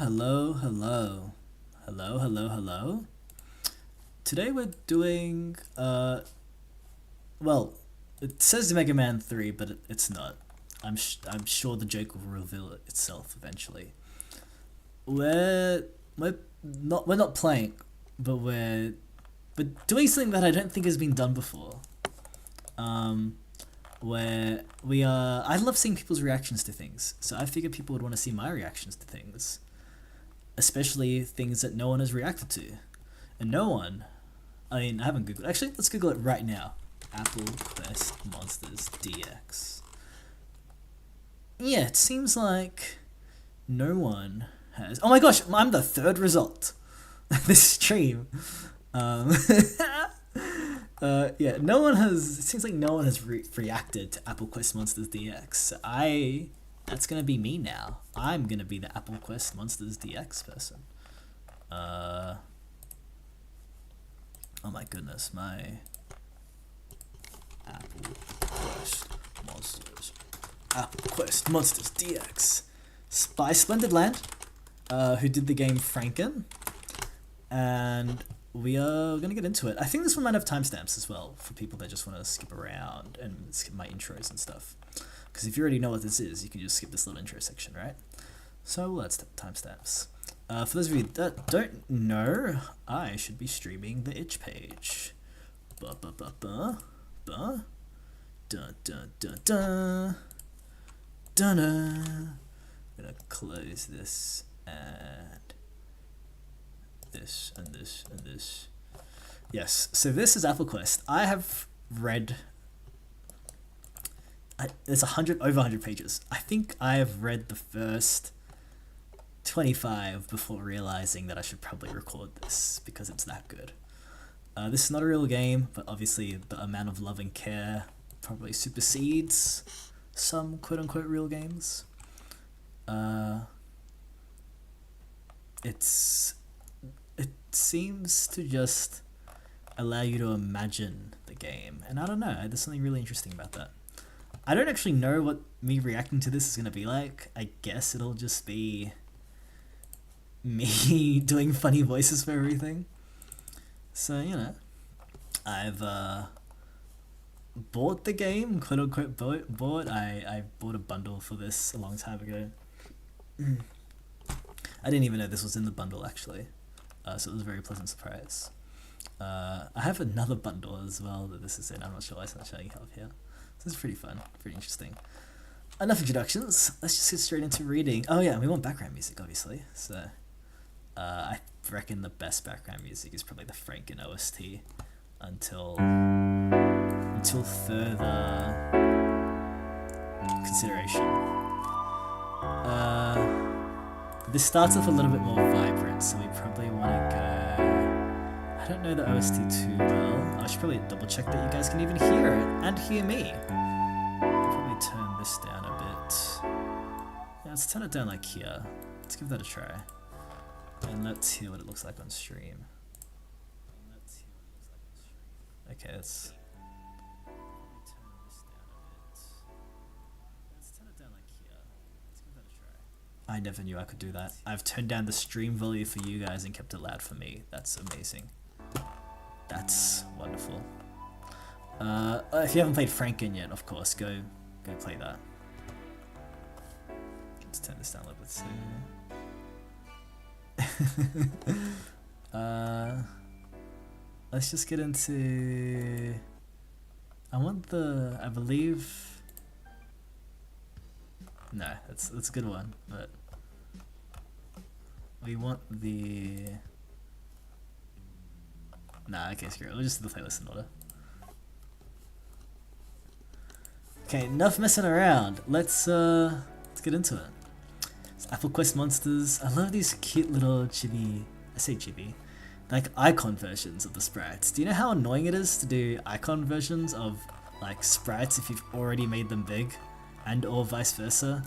Hello. Today we're doing, well, it says Mega Man 3, but it's not. I'm sure the joke will reveal itself eventually. We're not playing, but we're doing something that I don't think has been done before. Where I love seeing people's reactions to things, so I figured people would want to see my reactions to things. Especially things that no one has reacted to. And I haven't Googled. Actually, let's Google it right now. Apple Quest Monsters DX. Yeah, it seems like no one has. Oh my gosh, I'm the third result. This stream. Yeah, no one has. It seems like no one has reacted to Apple Quest Monsters DX. That's gonna be me now. I'm gonna be the Apple Quest Monsters DX person. Oh my goodness, my Apple Quest Monsters. Apple Quest Monsters DX. By Splendid Land, who did the game Franken. And we are gonna get into it. I think this one might have timestamps as well for people that just want to skip around and skip my intros and stuff. Because if you already know what this is, you can just skip this little intro section, right? So let's timestamps. For those of you that don't know, I should be streaming the itch page. Ba ba ba ba ba. Da da da da. Da da. I'm gonna close this and this and this and this. Yes, so this is Apple Quest. I have read. There's over 100 pages. I think I have read the first 25 before realizing that I should probably record this because it's that good. This is not a real game, but obviously the amount of love and care probably supersedes some quote-unquote real games. It seems to just allow you to imagine the game, and I don't know, there's something really interesting about that. I don't actually know what me reacting to this is going to be like. I guess it'll just be me doing funny voices for everything. So, I've bought the game, quote unquote bought. I bought a bundle for this a long time ago. I didn't even know this was in the bundle actually. So it was a very pleasant surprise. I have another bundle as well that this is in. I'm not sure why it's not showing up here. This is pretty fun, pretty interesting. Enough introductions, let's just get straight into reading. Oh yeah, we want background music, obviously. So, I reckon the best background music is probably the Franken OST until further consideration. This starts off a little bit more vibrant, so we probably want to go. I don't know the OST too well. I should probably double check that you guys can even hear it and hear me. I'll probably turn this down a bit. Yeah, let's turn it down like here. Let's give that a try. And let's hear what it looks like on stream. Okay, let's probably turn this down a bit. Let's turn it down like here. Let's give that a try. I never knew I could do that. I've turned down the stream volume for you guys and kept it loud for me. That's amazing. That's wonderful. If you haven't played Franken yet, of course, go play that. Let's turn this down a little bit too. Let's just get into. I believe. No, it's a good one, but we want the. Nah, okay, screw it. We'll just do the playlist in order. Okay, enough messing around. Let's get into it. It's Apple Quest Monsters. I love these cute little chibi. I say chibi, like icon versions of the sprites. Do you know how annoying it is to do icon versions of like sprites if you've already made them big, and or vice versa?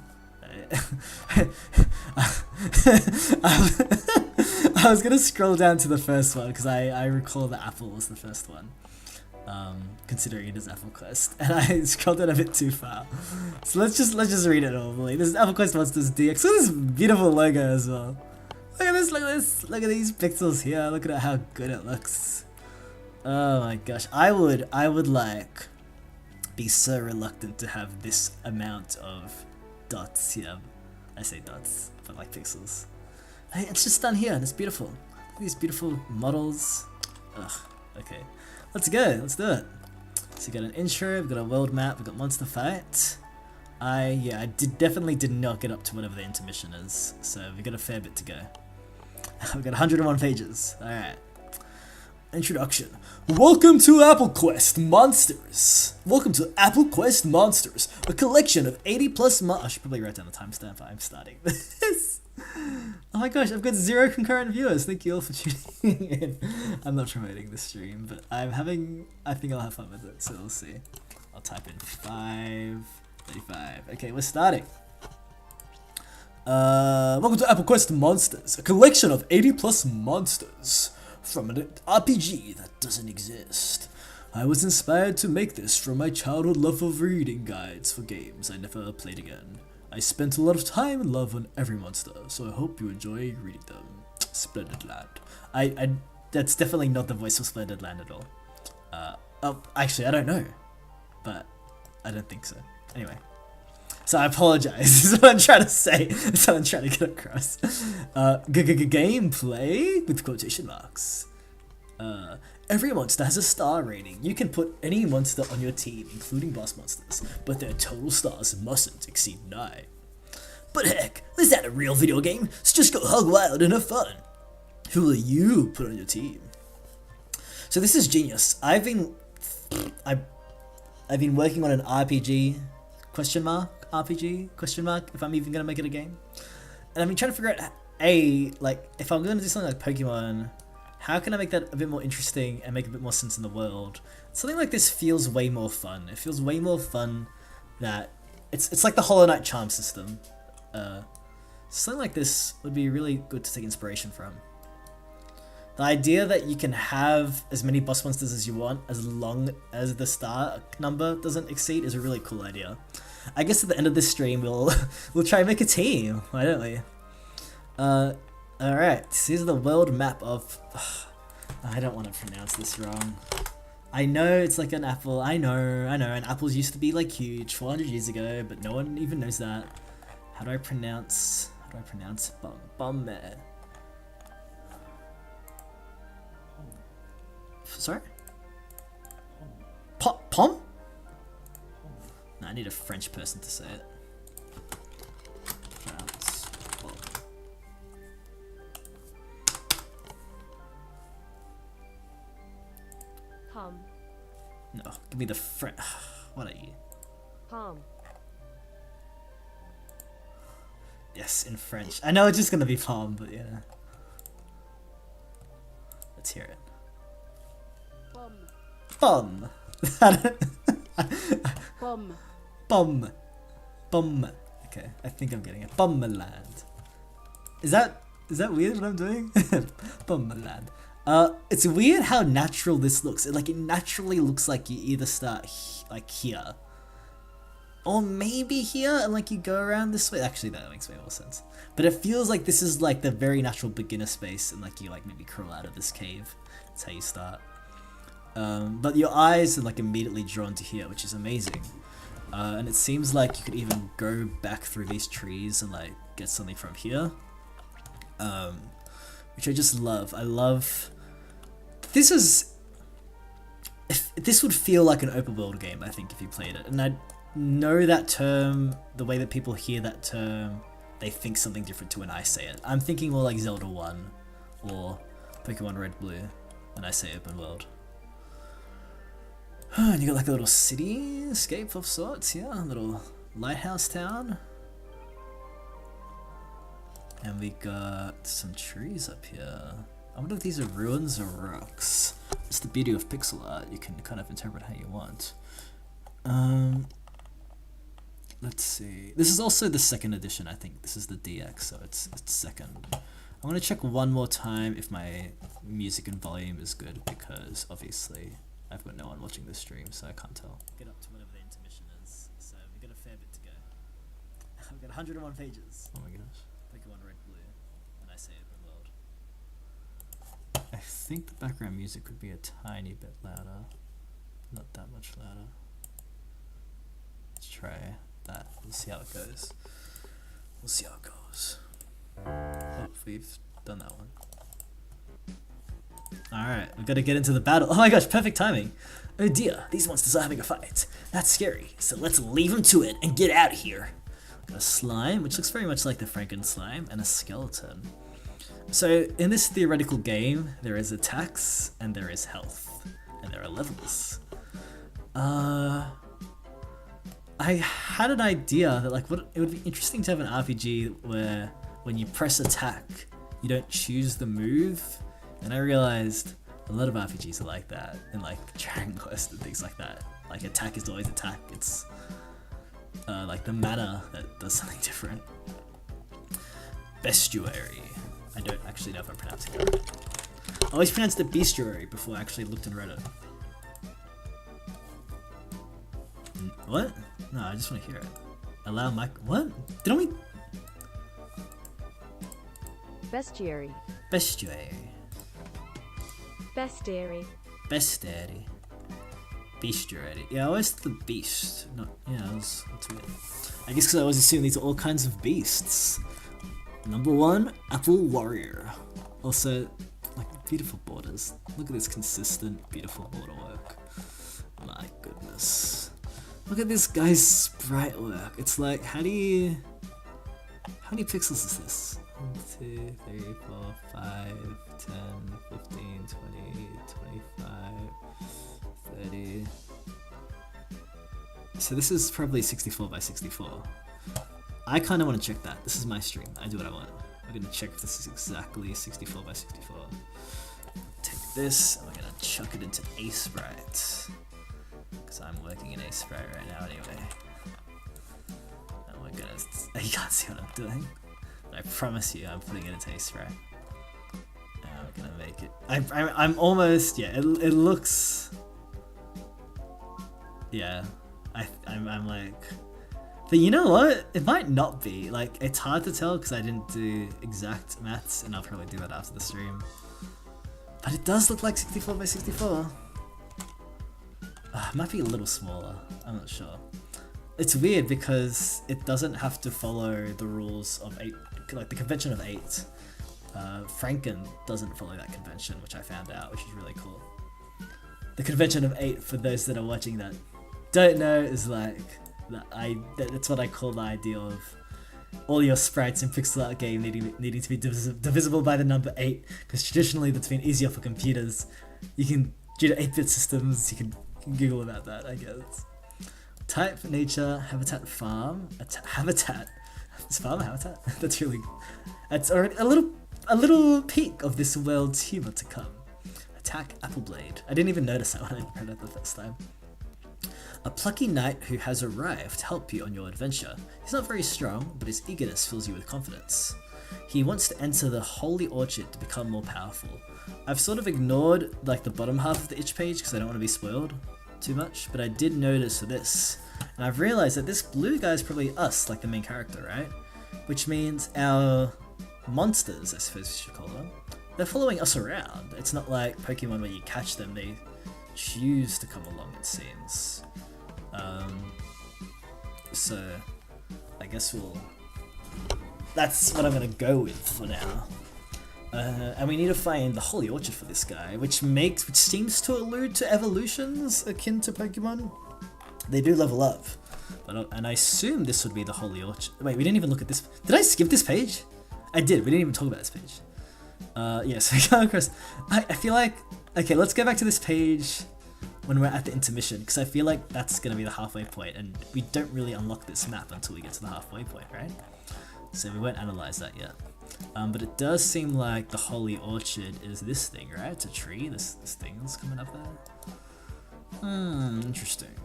I was gonna scroll down to the first one because I recall that Apple was the first one, considering it is Apple Quest, and I scrolled down a bit too far. So let's just read it normally. This is Apple Quest Monsters DX. So this beautiful logo as well. Look at this, look at this, look at these pixels here, look at how good it looks. Oh my gosh, I would like be so reluctant to have this amount of dots here. I say dots, but like pixels. Hey, it's just done here and it's beautiful. Look at these beautiful models. Ugh, okay. Let's go, let's do it. So we got an intro, we've got a world map, we've got monster fight. I definitely did not get up to whatever the intermission is, so we've got a fair bit to go. We've got 101 pages, alright. Introduction. Welcome to Apple Quest Monsters. Welcome to Apple Quest Monsters, a collection of 80 plus I should probably write down the timestamp. I'm starting this. Oh my gosh, I've got 0 concurrent viewers. Thank you all for tuning in. I'm not promoting this stream, but I think I'll have fun with it, so we'll see. I'll type in 535. Okay, we're starting. Welcome to Apple Quest Monsters, a collection of 80 plus monsters from an RPG that doesn't exist. I was inspired to make this from my childhood love of reading guides for games I never played again. I spent a lot of time and love on every monster, so I hope you enjoy reading them. Splendid Land. That's definitely not the voice of Splendid Land at all. Oh, actually, I don't know, but I don't think so. Anyway. So I apologize, this is what I'm trying to say, that's what I'm trying to get across. Gameplay with quotation marks. Every monster has a star rating. You can put any monster on your team, including boss monsters, but their total stars mustn't exceed 9. But heck, is that a real video game? So just go hug wild and have fun. Who will you put on your team? So this is genius. I've been working on an RPG, question mark, if I'm even gonna make it a game. And I've been trying to figure out, if I'm gonna do something like Pokemon, how can I make that a bit more interesting and make a bit more sense in the world? Something like this feels way more fun. It feels way more fun that it's like the Hollow Knight charm system. Something like this would be really good to take inspiration from. The idea that you can have as many boss monsters as you want as long as the star number doesn't exceed is a really cool idea. I guess at the end of this stream we'll try and make a team, why don't we? Alright, so here's the world map of... I don't want to pronounce this wrong. I know it's like an apple, I know, and apples used to be like huge 400 years ago, but no one even knows that. How do I pronounce Bombay? Sorry? Pom? No, I need a French person to say it. Pom. No, give me the French. What are you? Pom. Yes, in French. I know it's just gonna be Pom, but yeah. Let's hear it. Pom. Bum. Pom. Bum. Okay, I think I'm getting it. Bummerland. Is that weird what I'm doing? Bummerland. It's weird how natural this looks. It naturally looks like you either start here, or maybe here, and you go around this way. Actually, that makes way more sense. But it feels like this is the very natural beginner space, and you maybe crawl out of this cave. That's how you start. But your eyes are immediately drawn to here, which is amazing. And it seems like you could even go back through these trees and get something from here. Which I just love. I love. This would feel like an open world game, I think, if you played it. And I know that term, the way that people hear that term, they think something different to when I say it. I'm thinking more like Zelda 1 or Pokemon Red Blue when I say open world. And you got a little cityscape of sorts, yeah, a little lighthouse town. And we got some trees up here. I wonder if these are ruins or rocks. It's the beauty of pixel art, you can kind of interpret how you want. Let's see. This is also the second edition, I think. This is the DX, so it's second. I'm gonna check one more time if my music and volume is good, because obviously I've got no one watching this stream, so I can't tell. Get up to whatever the intermission is, so we've got a fair bit to go. We've got 101 pages. Oh my gosh. Pokemon Red Blue, and I say open world. think the background music would be a tiny bit louder. Not that much louder. Let's try that. We'll see how it goes. We'll see how it goes. Oh, we've done that one. Alright, we've got to get into the battle. Oh my gosh, perfect timing. Oh dear, these monsters are having a fight. That's scary, so let's leave them to it and get out of here. Got a slime, which looks very much like the Franken slime, and a skeleton. So, in this theoretical game, there is attacks, and there is health, and there are levels. I had an idea that like it would be interesting to have an RPG where when you press attack, you don't choose the move, and I realized a lot of RPGs are like that, and like Dragon Quest and things like that. Like attack is always attack. It's like the mana that does something different. Bestiary. I don't actually know if I'm pronouncing it right. I always pronounced it bestiary before I actually looked and read it. What? No, I just want to hear it. Allow mic. What? Didn't we? Bestiary. Bestiary. Bestiary. Bestiary. Bestiary. Yeah, I always the beast. Not. Yeah, that's weird. I guess because I always assume these are all kinds of beasts. Number 1, Apple Warrior. Also, like beautiful borders. Look at this consistent, beautiful border work. My goodness. Look at this guy's sprite work. It's like, how many pixels is this? 1, 2, 3, 4, 5, 10, 15, 20, 25, 30. So this is probably 64 by 64. I kind of want to check that. This is my stream. I do what I want. We're going to check if this is exactly 64 by 64. Take this, and we're going to chuck it into Aseprite. Because I'm working in Aseprite right now anyway. And we're going to... You can't see what I'm doing. But I promise you I'm putting it into Aseprite. And we're going to make it... I'm almost... Yeah, it looks... Yeah. I'm like... But you know what? It might not be. Like, it's hard to tell because I didn't do exact maths, and I'll probably do that after the stream. But it does look like 64 by 64. It might be a little smaller. I'm not sure. It's weird because it doesn't have to follow the rules of 8, like the convention of 8. Franken doesn't follow that convention, which I found out, which is really cool. The convention of 8, for those that are watching that don't know, is like... That's what I call the idea of all your sprites in pixel art game needing to be divisible by the number 8, because traditionally that's been easier for computers. You can, due to 8-bit systems, you can Google about that, I guess. Type, nature, habitat, farm, habitat. Is farm a habitat? That's really... That's already a little peek of this world's humor to come. Attack, apple blade. I didn't even notice that when I read it the first time. A plucky knight who has arrived to help you on your adventure. He's not very strong, but his eagerness fills you with confidence. He wants to enter the Holy Orchard to become more powerful. I've sort of ignored like the bottom half of the itch page because I don't want to be spoiled too much, but I did notice this, and I've realized that this blue guy is probably us, like the main character, right? Which means our monsters, I suppose we should call them, they're following us around. It's not like Pokemon where you catch them, they choose to come along, it seems. So I guess that's what I'm gonna go with for now. And we need to find the Holy Orchard for this guy, which seems to allude to evolutions akin to Pokemon. They do level up, and I assume this would be the Holy Orchard. Wait, we didn't even look at this. Did I skip this page? I did. We didn't even talk about this page. Yes, we come across. I feel like okay. Let's go back to this page when we're at the intermission, because I feel like that's going to be the halfway point, and we don't really unlock this map until we get to the halfway point, right? So we won't analyze that yet. But it does seem like the Holy Orchard is this thing, right? It's a tree, this thing's coming up there. Interesting.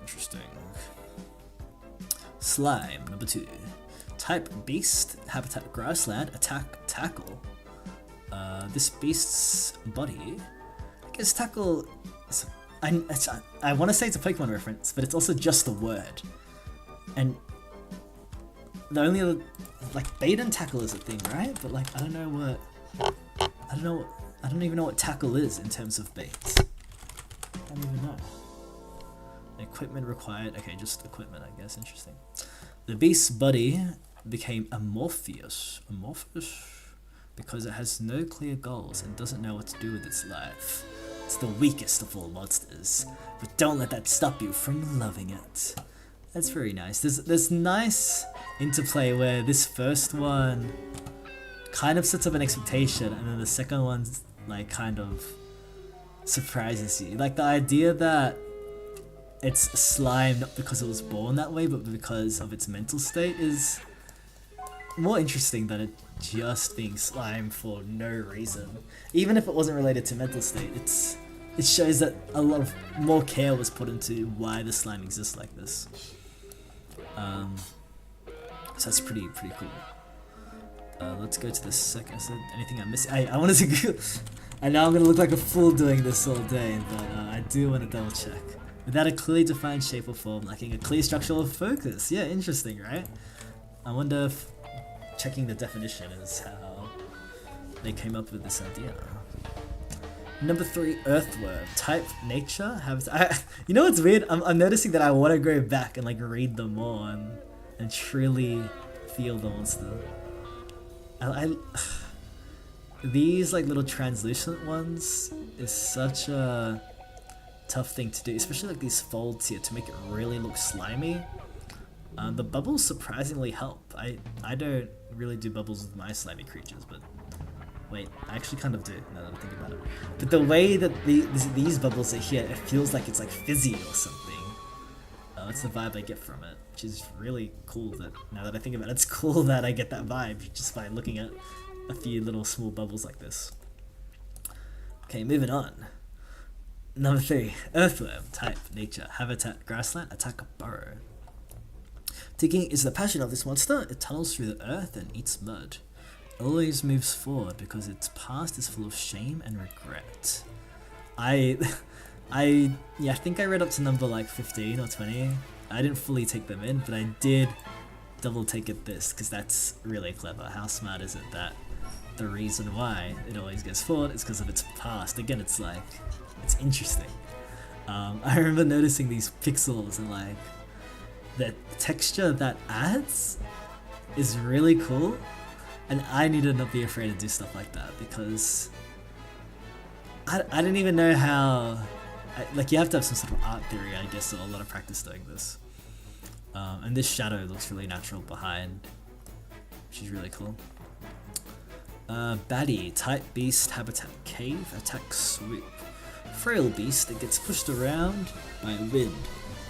Interesting. Slime, number 2. Type, beast, habitat, grassland, attack, tackle. This beast's body... I guess tackle, I want to say it's a Pokemon reference, but it's also just the word. And the only other, like bait and tackle is a thing, right? But like, I don't know I don't know. I don't even know what tackle is in terms of baits. I don't even know. Equipment required. Okay, just equipment, I guess. Interesting. The beast's body became amorphous. Amorphous? Because it has no clear goals and doesn't know what to do with its life. It's the weakest of all monsters, but don't let that stop you from loving it. That's very nice. There's nice interplay where this first one kind of sets up an expectation, and then the second one's like kind of surprises you. Like the idea that it's slime not because it was born that way, but because of its mental state is more interesting than it just being slime for no reason. Even if it wasn't related to mental state, it shows that a lot of more care was put into why the slime exists like this. So that's pretty cool. Let's go to the second. Is there anything I'm missing? I wanted to go. I know I'm gonna look like a fool doing this all day, but I do want to double check. Without a clearly defined shape or form, lacking a clear structural focus. Yeah, interesting, right? I wonder if checking the definition is how they came up with this idea. Number 3, earthworm. Type, nature, habitat. You know what's weird? I'm noticing that I want to go back and like read them more and truly feel the monster. These like little translucent ones is such a tough thing to do, especially like these folds here to make it really look slimy. The bubbles surprisingly help. I don't really do bubbles with my slimy creatures, but wait, I actually kind of do now that I think about it. But the way that these bubbles are here, it feels like it's like fizzy or something. That's the vibe I get from it, which is really cool. That now that I think about it, it's cool that I get that vibe just by looking at a few little small bubbles like this. Okay, moving on. Number 3, earthworm. Type, nature, habitat, grassland, attack, burrow. Digging is the passion of this monster. It tunnels through the earth and eats mud. It always moves forward because its past is full of shame and regret. I think I read up to number like 15 or 20. I didn't fully take them in, but I did double take at this because that's really clever. How smart is it that the reason why it always goes forward is because of its past? Again, it's like, it's interesting. I remember noticing these pixels and like the texture that adds is really cool, and I need to not be afraid to do stuff like that because I didn't even know how. Like you have to have some sort of art theory, I guess, or a lot of practice doing this. And this shadow looks really natural behind, which is really cool. Baddie, type beast, habitat cave, attack swoop. Frail beast that gets pushed around by wind.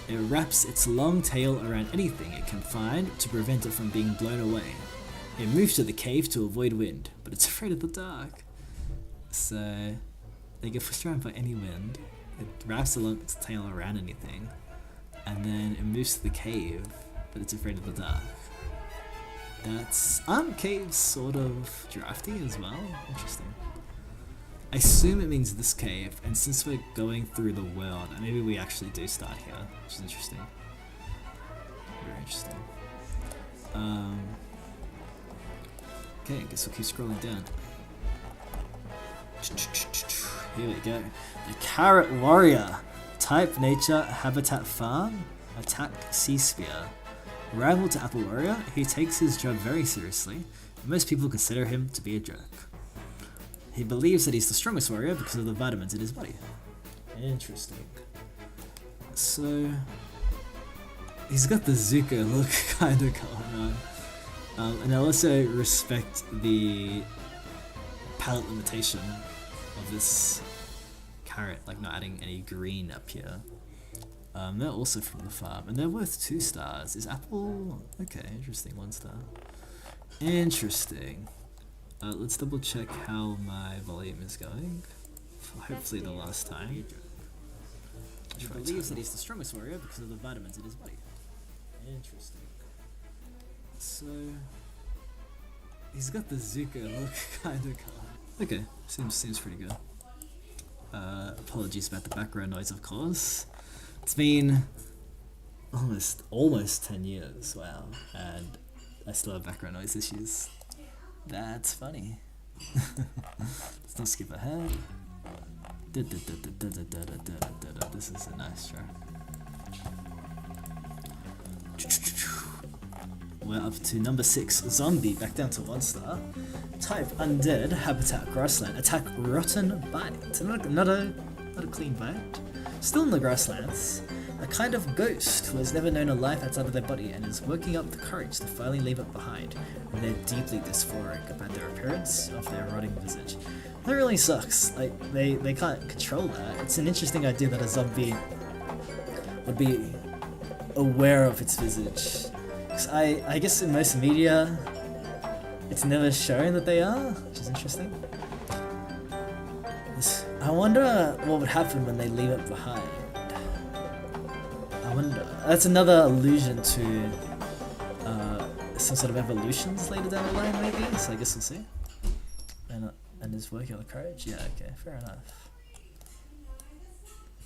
It wraps its long tail around anything it can find to prevent it from being blown away. It moves to the cave to avoid wind, but it's afraid of the dark. So they get pushed around by any wind. It wraps its tail around anything, and then it moves to the cave, but it's afraid of the dark. Aren't caves sort of drafty as well? Interesting. I assume it means this cave, and since we're going through the world, maybe we actually do start here, which is interesting. Very interesting. Okay, I guess we'll keep scrolling down. Here we go. The Carrot Warrior. Type, nature, habitat, farm, attack, sea spear. Rival to Apple Warrior, he takes his job very seriously, and most people consider him to be a jerk. He believes that he's the strongest warrior because of the vitamins in his body. Interesting. So, he's got the Zuko look kind of going on. And I also respect the palette limitation of this carrot, like not adding any green up here. They're also from the farm, and they're worth 2 stars. Is Apple... okay, interesting, 1 star. Interesting. Let's double check how my volume is going. Hopefully the last time. He believes that he's the strongest warrior because of the vitamins in his body. Interesting. So... he's got the Zuko look kind of going. Okay, seems pretty good. Apologies about the background noise, of course. It's been almost 10 years, wow, and I still have background noise issues. That's funny. Let's not skip ahead. This is a nice track. We're up to number 6, Zombie, back down to 1 star. Type Undead, Habitat Grassland, Attack Rotten Bite. Not a clean bite. Still in the grasslands. A kind of ghost who has never known a life outside of their body and is working up the courage to finally leave it behind. And they're deeply dysphoric about their appearance of their rotting visage. That really sucks. Like, they can't control that. It's an interesting idea that a zombie would be aware of its visage. Cause I guess in most media, it's never shown that they are, which is interesting. I wonder what would happen when they leave it behind. I wonder. That's another allusion to some sort of evolutions later down the line, maybe. So I guess we'll see. And is working on the courage? Yeah, okay, fair enough.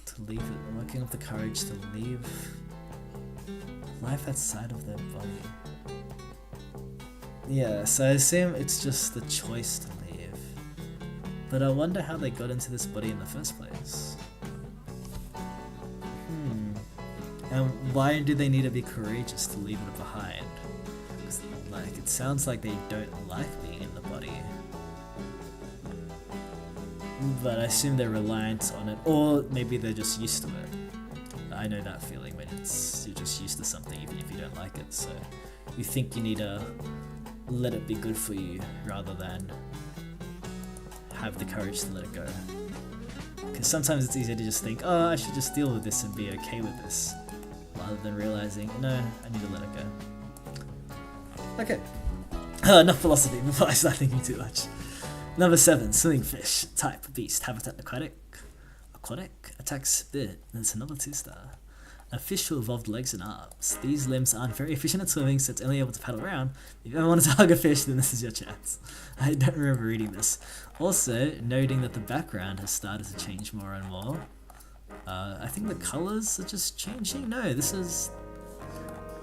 To leave it, working up the courage to leave life outside of their body. Yeah, so I assume it's just the choice to leave. But I wonder how they got into this body in the first place. And why do they need to be courageous to leave it behind? 'Cause, like, it sounds like they don't like being in the body. But I assume they're reliant on it, or maybe they're just used to it. I know that feeling when you're just used to something even if you don't like it, so you think you need to let it be good for you rather than have the courage to let it go. Because sometimes it's easier to just think, oh, I should just deal with this and be okay with this, rather than realizing, no, I need to let it go. Okay, enough philosophy before I start thinking too much. Number 7, swimming fish, type beast, habitat aquatic, attack spit. That's another 2 star. A fish who evolved legs and arms. These limbs aren't very efficient at swimming, so it's only able to paddle around. If you ever wanted to hug a fish, then this is your chance. I don't remember reading this. Also, noting that the background has started to change more and more. I think the colours are just changing. No, this is...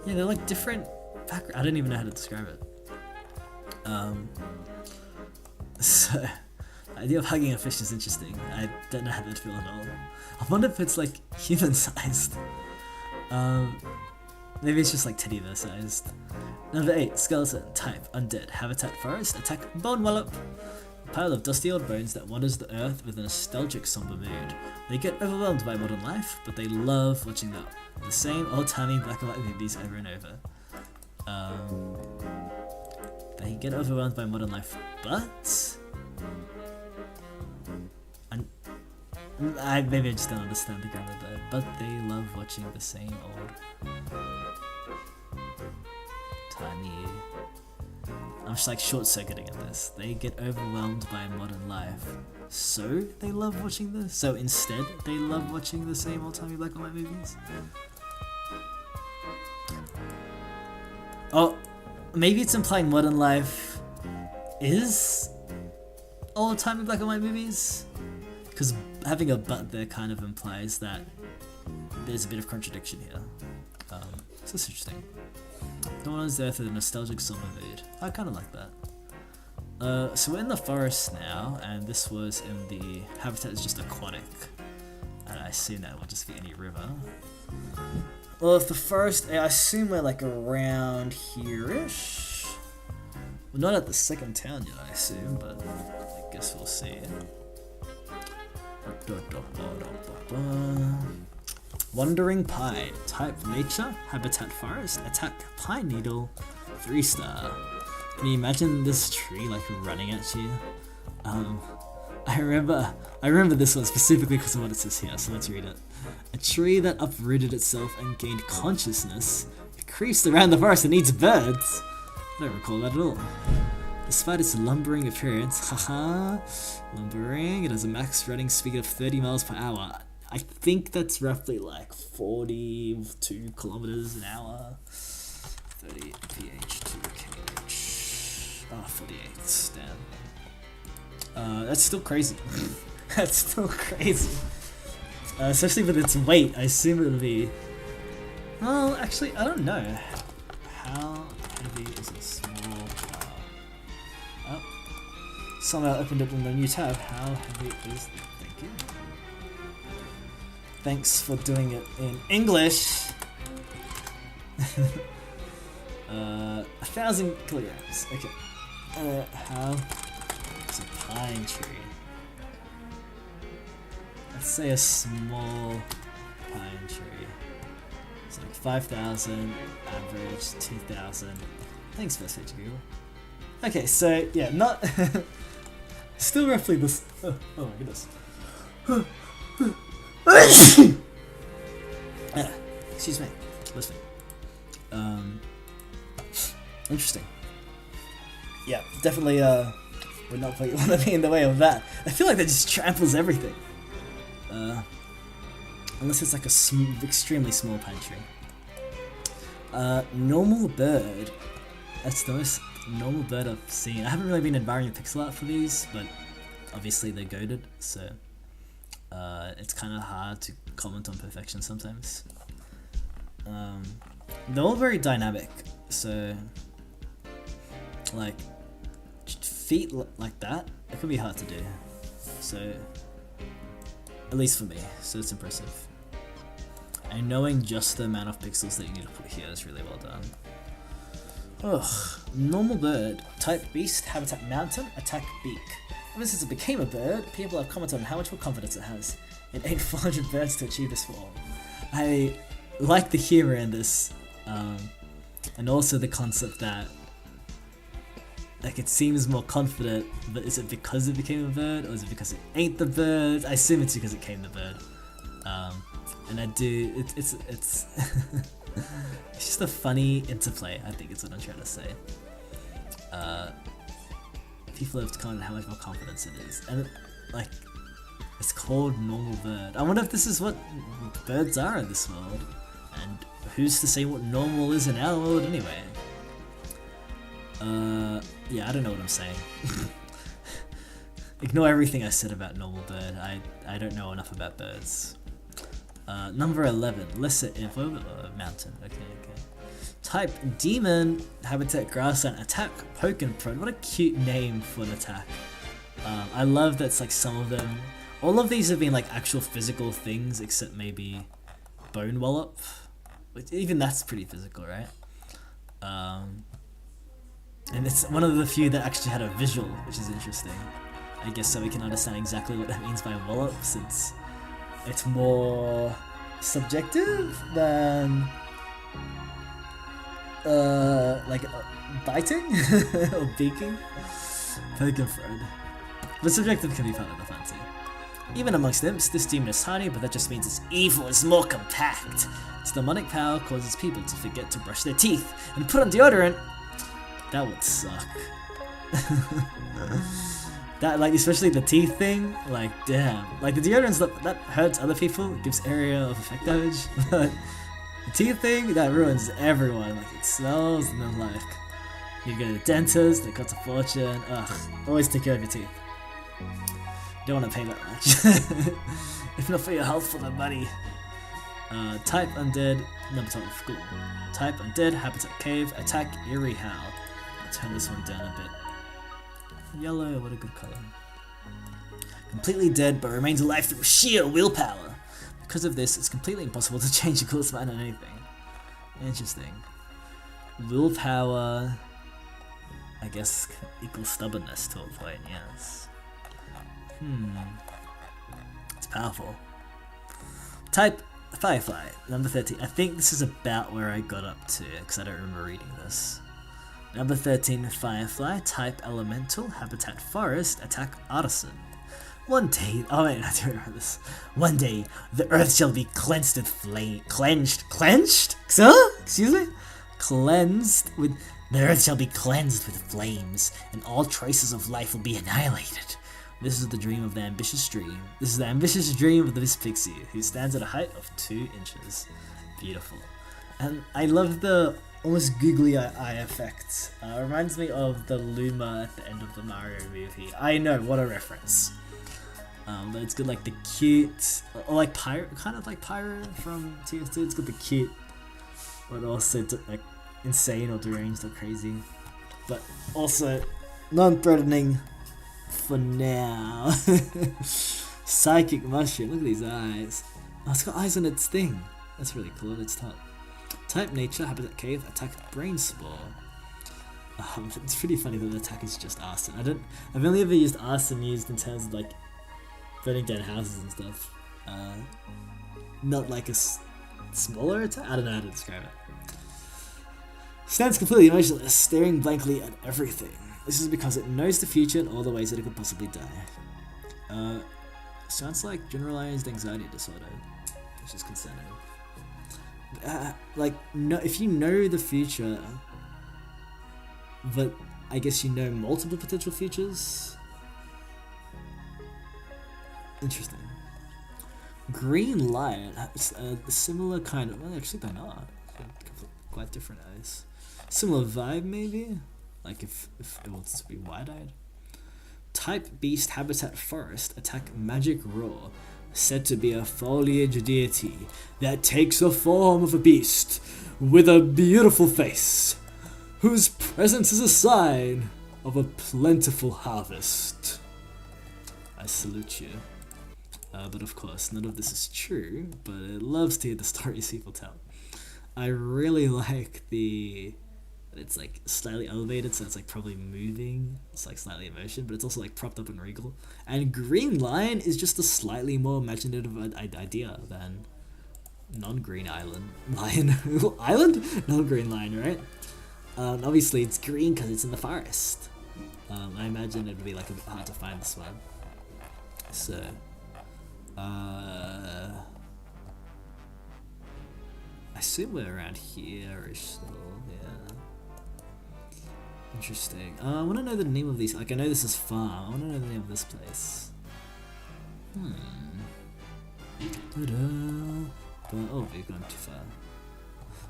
yeah, they're like different background. I don't even know how to describe it. So, the idea of hugging a fish is interesting. I don't know how that'd feel at all. I wonder if it's like human-sized. Maybe it's just like teddy bear sized. Number 8, skeleton, type undead, habitat forest, attack bone wallop. A pile of dusty old bones that wanders the earth with a nostalgic somber mood. They get overwhelmed by modern life, but they love watching the same old-timey black and white movies over and over. They get overwhelmed by modern life, but... maybe I just don't understand the grammar there, but they love watching the same old timey... I'm just like short-circuiting at this. They get overwhelmed by modern life, so they love watching this? So instead, they love watching the same old-timey black and white movies? Oh, maybe it's implying modern life is old-timey black and white movies? Because having a but there kind of implies that there's a bit of contradiction here. So it's interesting. No one is there for the nostalgic summer mood. I kind of like that. So we're in the forest now, and this was in the habitat is just aquatic. And I assume that would just be any river. Well, if the forest, I assume we're like around here-ish. We're not at the second town yet, I assume, but I guess we'll see. Wandering Pine, type nature, habitat forest, attack pine needle, 3 star. Can you imagine this tree like running at you? I remember this one specifically because of what it says here, so let's read it. A tree that uprooted itself and gained consciousness, it creeps around the forest and eats birds. I don't recall that at all. Despite its lumbering appearance, lumbering, it has a max running speed of 30 miles per hour. I think that's roughly like 42 kilometers an hour. 30 ph, 2 kh. 48, damn. That's still crazy. That's still crazy. Especially with its weight, I assume it'll be... well, actually, I don't know. How heavy is a small car? Oh. Somehow opened it in a new tab. How heavy is it? Thank you. Thanks for doing it in English. 1,000 kilograms. Okay. How is a pine tree? Let's say a small pine tree. It's like 5,000, average 2,000. Thanks, best page Google. Okay, so yeah, not still roughly this. Oh my goodness. Excuse me. Listening. Interesting. Yeah, definitely. Would not want to be in the way of that. I feel like that just tramples everything. Unless it's like a extremely small pine tree. Normal bird. That's the most normal bird I've seen. I haven't really been admiring the pixel art for these, but obviously they're goated, so it's kind of hard to comment on perfection sometimes. They're all very dynamic, so like feet like that, it can be hard to do. So at least for me, so it's impressive. And knowing just the amount of pixels that you need to put here is really well done. Ugh. Normal bird, type beast, habitat mountain, attack beak. Ever since it became a bird, people have commented on how much more confidence it has. It ate 400 birds to achieve this form. I like the humor in this, and also the concept that like it seems more confident, but is it because it became a bird, or is it because it ate the bird? I assume it's because it became the bird. And I do, it's it's just a funny interplay, I think is what I'm trying to say. People have commented how much more confidence it is, and like, it's called normal bird. I wonder if this is what birds are in this world, and who's to say what normal is in our world anyway? Yeah, I don't know what I'm saying. Ignore everything I said about normal bird. I don't know enough about birds. Number 11, lesser info, mountain. Okay. Type demon, habitat grassland, attack poke and prod. What a cute name for an attack. I love that it's like some of them. All of these have been like actual physical things, except maybe bone wallop. Which, even that's pretty physical, right? And it's one of the few that actually had a visual, which is interesting. I guess so we can understand exactly what that means by wallop, since it's more subjective than biting or beaking. Poke and prod. But subjective can be part of the fun too. Even amongst imps, this demon is tiny, but that just means its evil is more compact. Its demonic power causes people to forget to brush their teeth and put on deodorant. That would suck. That, like, especially the teeth thing, like, damn. Like, the deodorant stuff, that hurts other people, it gives area of effect damage, but the teeth thing, that ruins everyone. Like, it smells, and then, like, you go to the dentist, it costs a fortune. Ugh, always take care of your teeth. Don't want to pay that much. If not for your health, for the money. Type undead, number 12, cool. Type undead, habitat cave, attack eerie howl. I'll turn this one down a bit. Yellow, what a good color. Completely dead, but remains alive through sheer willpower. Because of this, it's completely impossible to change the course of mind on anything. Interesting. Willpower, I guess, equals stubbornness to a point, yes. It's powerful. Type Firefly, number 13. I think this is about where I got up to, because I don't remember reading this. Number 13, Firefly, type Elemental, habitat Forest, attack Artisan. One day, oh wait, I do remember this. One day, the earth shall be cleansed with flame. Cleansed? So? Excuse me? Cleansed with. The earth shall be cleansed with flames, and all traces of life will be annihilated. This is the dream of the ambitious dream. This is the ambitious dream of this pixie, who stands at a height of 2 inches. Beautiful. And I love the almost googly eye effect. Reminds me of the Luma at the end of the Mario movie. I know, what a reference. But it's good, like the cute, or like Pyro, kind of like Pyro from TF2. It's got the cute, but also like insane or deranged or crazy, but also non-threatening for now. Psychic mushroom. Look at these eyes. Oh, it's got eyes on its thing. That's really cool at its top. Type nature, habitat cave, attack brain spore. It's pretty funny that the attack is just arson. I've only ever used arson used in terms of like burning down houses and stuff. Not like a smaller attack. I don't know how to describe it. Stands completely motionless, staring blankly at everything. This is because it knows the future and all the ways that it could possibly die. Sounds like generalized anxiety disorder, which is concerning. If you know the future, but I guess you know multiple potential futures. Interesting. Green light, a similar kind of. Well, actually, they're not. Quite different eyes. Similar vibe, maybe. Like if it wants to be wide-eyed. Type beast, habitat forest, attack magic roar. Said to be a foliage deity that takes the form of a beast with a beautiful face, whose presence is a sign of a plentiful harvest. I salute you. But of course, none of this is true, but it loves to hear the stories people tell. I really like it's like slightly elevated, so it's like probably moving. It's like slightly in motion, but it's also like propped up and regal. And green lion is just a slightly more imaginative idea than non-green lion. Island? Non-green lion, right? Obviously it's green because it's in the forest. I imagine it would be like a bit hard to find this one. So, I assume we're around here-ish still, yeah. Interesting. I want to know the name of these. Like, I know this is farm. I want to know the name of this place. But, oh, we've gone too far.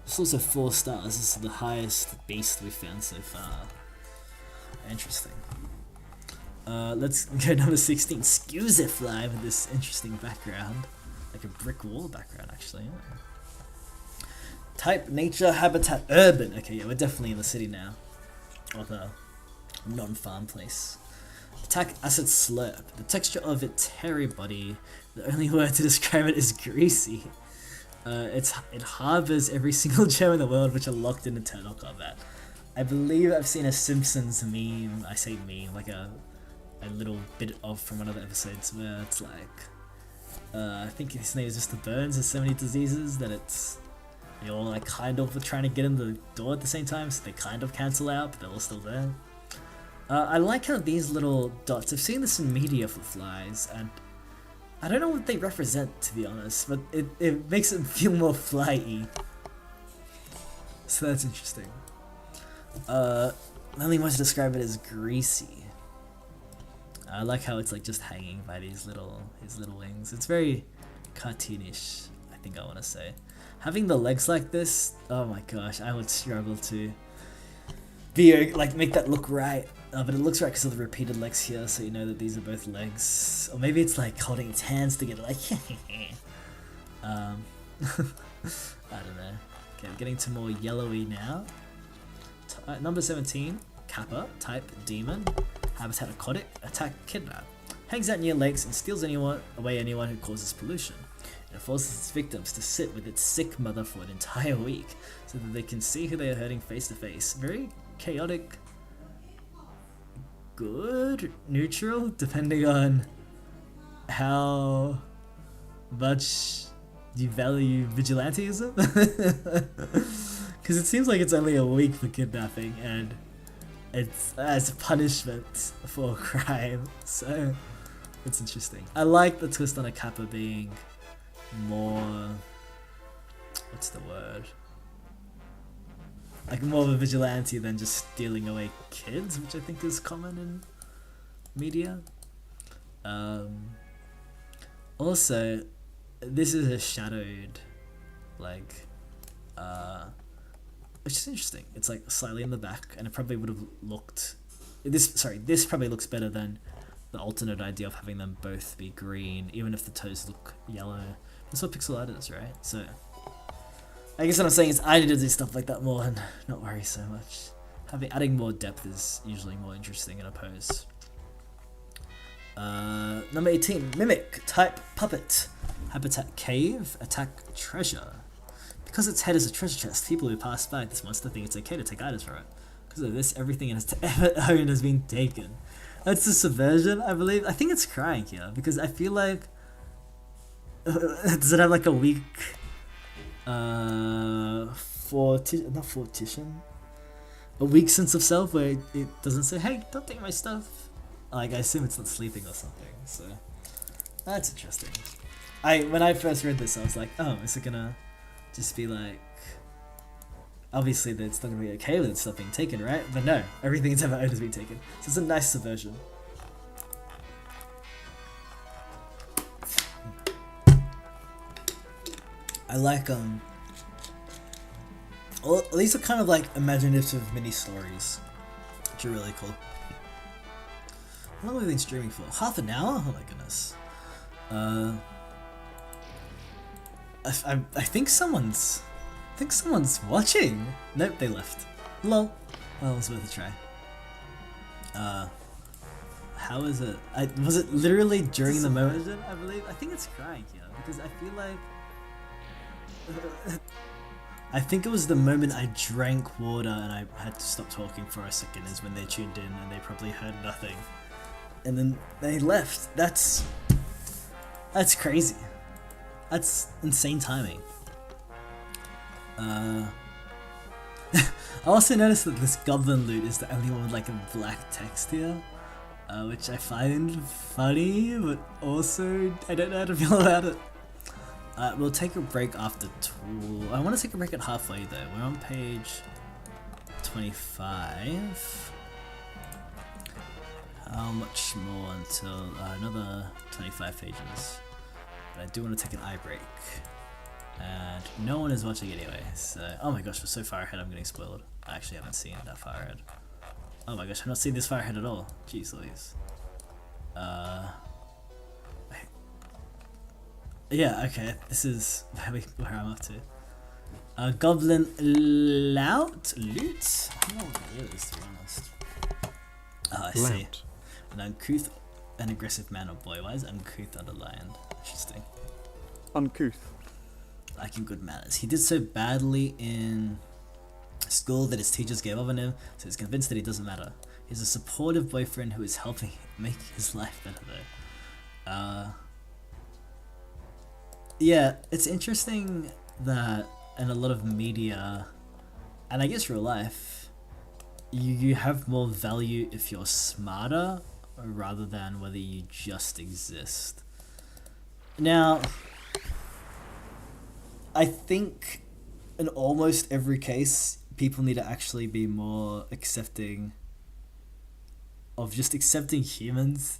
It's also 4 stars. This is the highest beast we've found so far. Interesting. Let's go number 16. Scuzefly with this interesting background. Like a brick wall background, actually. Yeah. Type nature, habitat, urban. Okay, yeah, we're definitely in the city now. Or the non-farm place. Attack acid slurp. The texture of its hairy body, the only word to describe it is greasy. It harbors every single gem in the world which are locked in eternal combat. I believe I've seen a Simpsons meme, I say meme, like a little bit of from one of the episodes where it's like, I think his name is Mr. Burns, has so many diseases that they all like kind of trying to get in the door at the same time, so they kind of cancel out, but they're all still there. I like how these little dots, I've seen this in media for flies, and I don't know what they represent, to be honest, but it makes it feel more fly-y. So that's interesting. The only way to describe it is greasy. I like how it's like just hanging by his little wings. It's very cartoonish, I think I want to say. Having the legs like this, oh my gosh, I would struggle to be like make that look right. But it looks right because of the repeated legs here, so you know that these are both legs. Or maybe it's like holding its hands together, like I don't know. Okay, I'm getting to more yellowy now. Number 17, Kappa, type demon, habitat aquatic, attack kidnap. Hangs out near lakes and steals away anyone who causes pollution. It forces its victims to sit with its sick mother for an entire week, so that they can see who they are hurting face to face. Very chaotic, good, neutral, depending on how much you value vigilantism. Because it seems like it's only a week for kidnapping, and it's as punishment for a crime, so it's interesting. I like the twist on a Kappa being more, what's the word? Like more of a vigilante than just stealing away kids, which I think is common in media. Also, this is a shadowed, like, which is interesting. It's like slightly in the back, and it probably would have looked, this probably looks better than the alternate idea of having them both be green, even if the toes look yellow. That's what pixel art is, right? So, I guess what I'm saying is I need to do stuff like that more and not worry so much. Adding more depth is usually more interesting in a pose. Number 18, Mimic, type Puppet. Habitat Cave, attack Treasure. Because its head is a treasure chest, people who pass by this monster think it's okay to take items from it. Because of this, everything in its ever owned has been taken. That's a subversion, I believe. I think it's crying here, because I feel like... does it have like a weak... not fortition? A weak sense of self where it doesn't say, hey, don't take my stuff. Like, I assume it's not sleeping or something, so... That's interesting. When I first read this, I was like, oh, is it gonna just be like... Obviously, it's not gonna be okay with stuff being taken, right? But no, everything it's ever owned has been taken. So it's a nice subversion. I like, well, these are kind of like imaginative mini stories, which are really cool. How long have we been streaming for? Half an hour? Oh my goodness. I think someone's watching. Nope, they left. Lol. Well, it was worth a try. How is it? Was it literally during the moment? I believe. I think it's crying here because I feel like. I think it was the moment I drank water and I had to stop talking for a second is when they tuned in and they probably heard nothing. And then they left. That's crazy. That's insane timing. I also noticed that this goblin loot is the only one with like a black text here, which I find funny, but also I don't know how to feel about it. We'll take a break after tool. I want to take a break at halfway though. We're on page 25. How much more until another 25 pages? But I do want to take an eye break. And no one is watching anyway, so... Oh my gosh, we're so far ahead, I'm getting spoiled. I actually haven't seen that far ahead. Oh my gosh, I'm not seeing this far ahead at all. Jeez Louise. Yeah, okay, this is where I'm up to. Goblin Loot? I don't know what that is, to be honest. Oh, I see. An uncouth and aggressive man or boy. Why is uncouth underlined? Interesting. Uncouth. Lacking good manners. He did so badly in school that his teachers gave up on him, so he's convinced that he doesn't matter. He's a supportive boyfriend who is helping make his life better though. Yeah, it's interesting that in a lot of media, and I guess real life, you have more value if you're smarter rather than whether you just exist. Now, I think in almost every case, people need to actually be more accepting of just accepting humans.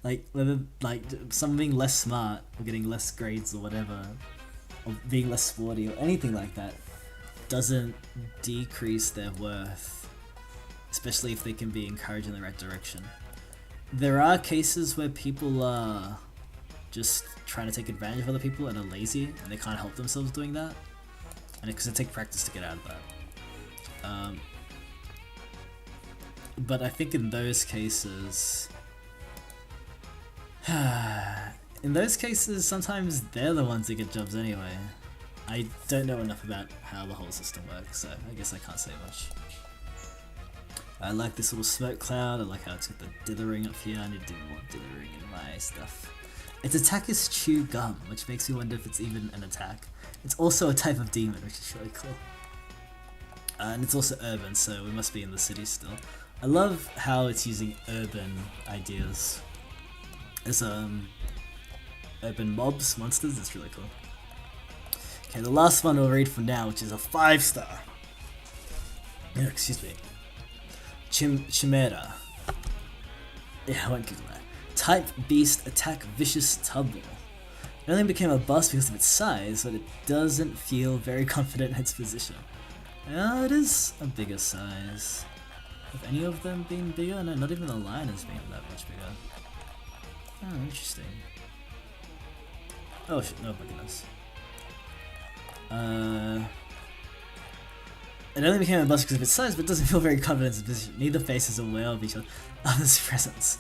Like, whether, like, someone being less smart, or getting less grades or whatever, or being less sporty or anything like that, doesn't decrease their worth, especially if they can be encouraged in the right direction. There are cases where people are just trying to take advantage of other people and are lazy and they can't help themselves doing that, and because it takes practice to get out of that. But I think in those cases, sometimes they're the ones that get jobs anyway. I don't know enough about how the whole system works, so I guess I can't say much. I like this little smoke cloud. I like how it's got the dithering up here. I need to do more dithering in my stuff. Its attack is chew gum, which makes me wonder if it's even an attack. It's also a type of demon, which is really cool. And it's also urban, so we must be in the city still. I love how it's using urban ideas as urban mobs, monsters. It's really cool. Okay, the last one we'll read for now, which is a 5-star. Yeah, excuse me. Chimera. Yeah, I won't Google that. Type Beast, attack Vicious Tubble. It only became a boss because of its size, but it doesn't feel very confident in its position. Yeah, it is a bigger size. Have any of them been bigger? No, not even the lion has been that much bigger. Oh, interesting. Oh shit, no, my goodness. It only became a boss because of its size, but it doesn't feel very confident in its position. Neither face is aware of each other's presence.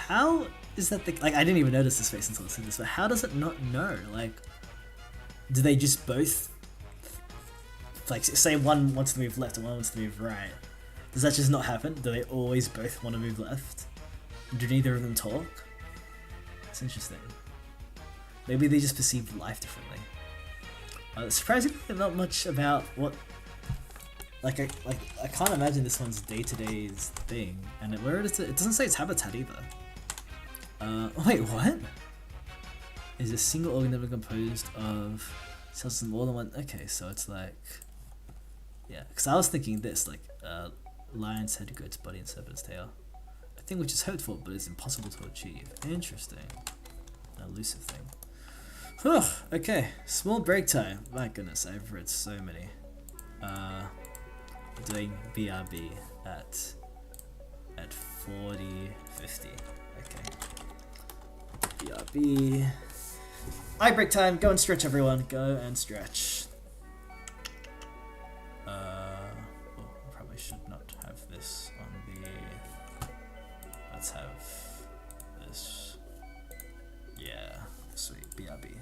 how is that the like? I didn't even notice this face until I said this, but how does it not know? Like, do they just both like say one wants to move left and one wants to move right? Does that just not happen? Do they always both want to move left? Do neither of them talk? It's interesting. Maybe they just perceive life differently. Surprisingly, not much about what. Like I can't imagine this one's day-to-day thing, and where is it? It doesn't say its habitat either. Wait, what? Is a single organism composed of cells in more than one? Okay, so it's like, yeah. Because I was thinking this, like, lion's head, goat's body, and serpent's tail. A thing which is hopeful, but is impossible to achieve. Interesting. An elusive thing. Whew, okay, small break time. My goodness, I've read so many. Doing BRB at 40:50. Okay. BRB. Eye break time. Go and stretch, everyone. Go and stretch. Probably should not have this on the. Let's have this. Yeah, sweet. BRB.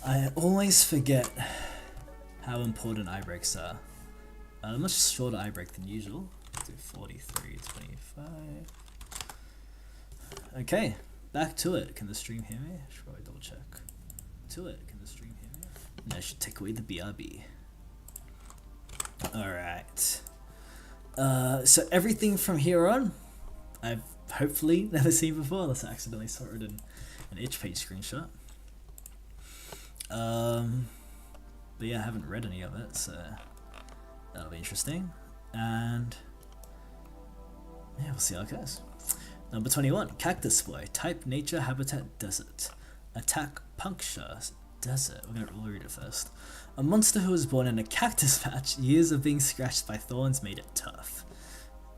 I always forget how important eye breaks are. A much shorter eye break than usual. Let's do 43:25. Okay, back to it. Can the stream hear me? Should probably double check. To it. Can the stream hear me? No, I should take away the BRB. Alright. So everything from here on, I've hopefully never seen before, unless I accidentally saw it in an itch page screenshot. But yeah, I haven't read any of it, so that'll be interesting. And yeah, we'll see how it goes. Number 21, Cactus Boy. Type Nature, Habitat, Desert. Attack, Puncture, Desert. We'll read it first. A monster who was born in a cactus patch. Years of being scratched by thorns made it tough.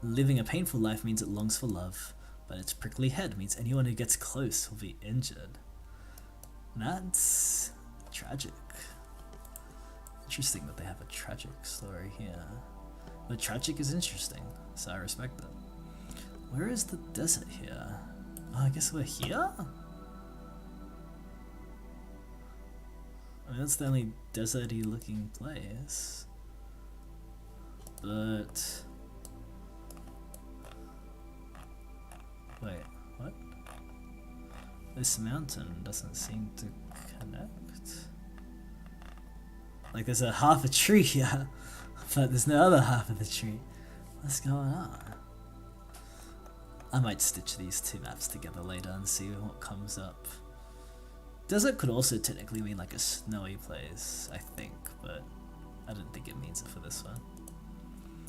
Living a painful life means it longs for love, but its prickly head means anyone who gets close will be injured. That's tragic. Interesting that they have a tragic story here. But tragic is interesting, so I respect it. Where is the desert here? Oh, I guess we're here? I mean, that's the only deserty looking place. But... wait, what? This mountain doesn't seem to connect? Like there's a half a tree here, but there's no other half of the tree. What's going on? I might stitch these two maps together later and see what comes up. Desert could also technically mean like a snowy place, I think, but I don't think it means it for this one.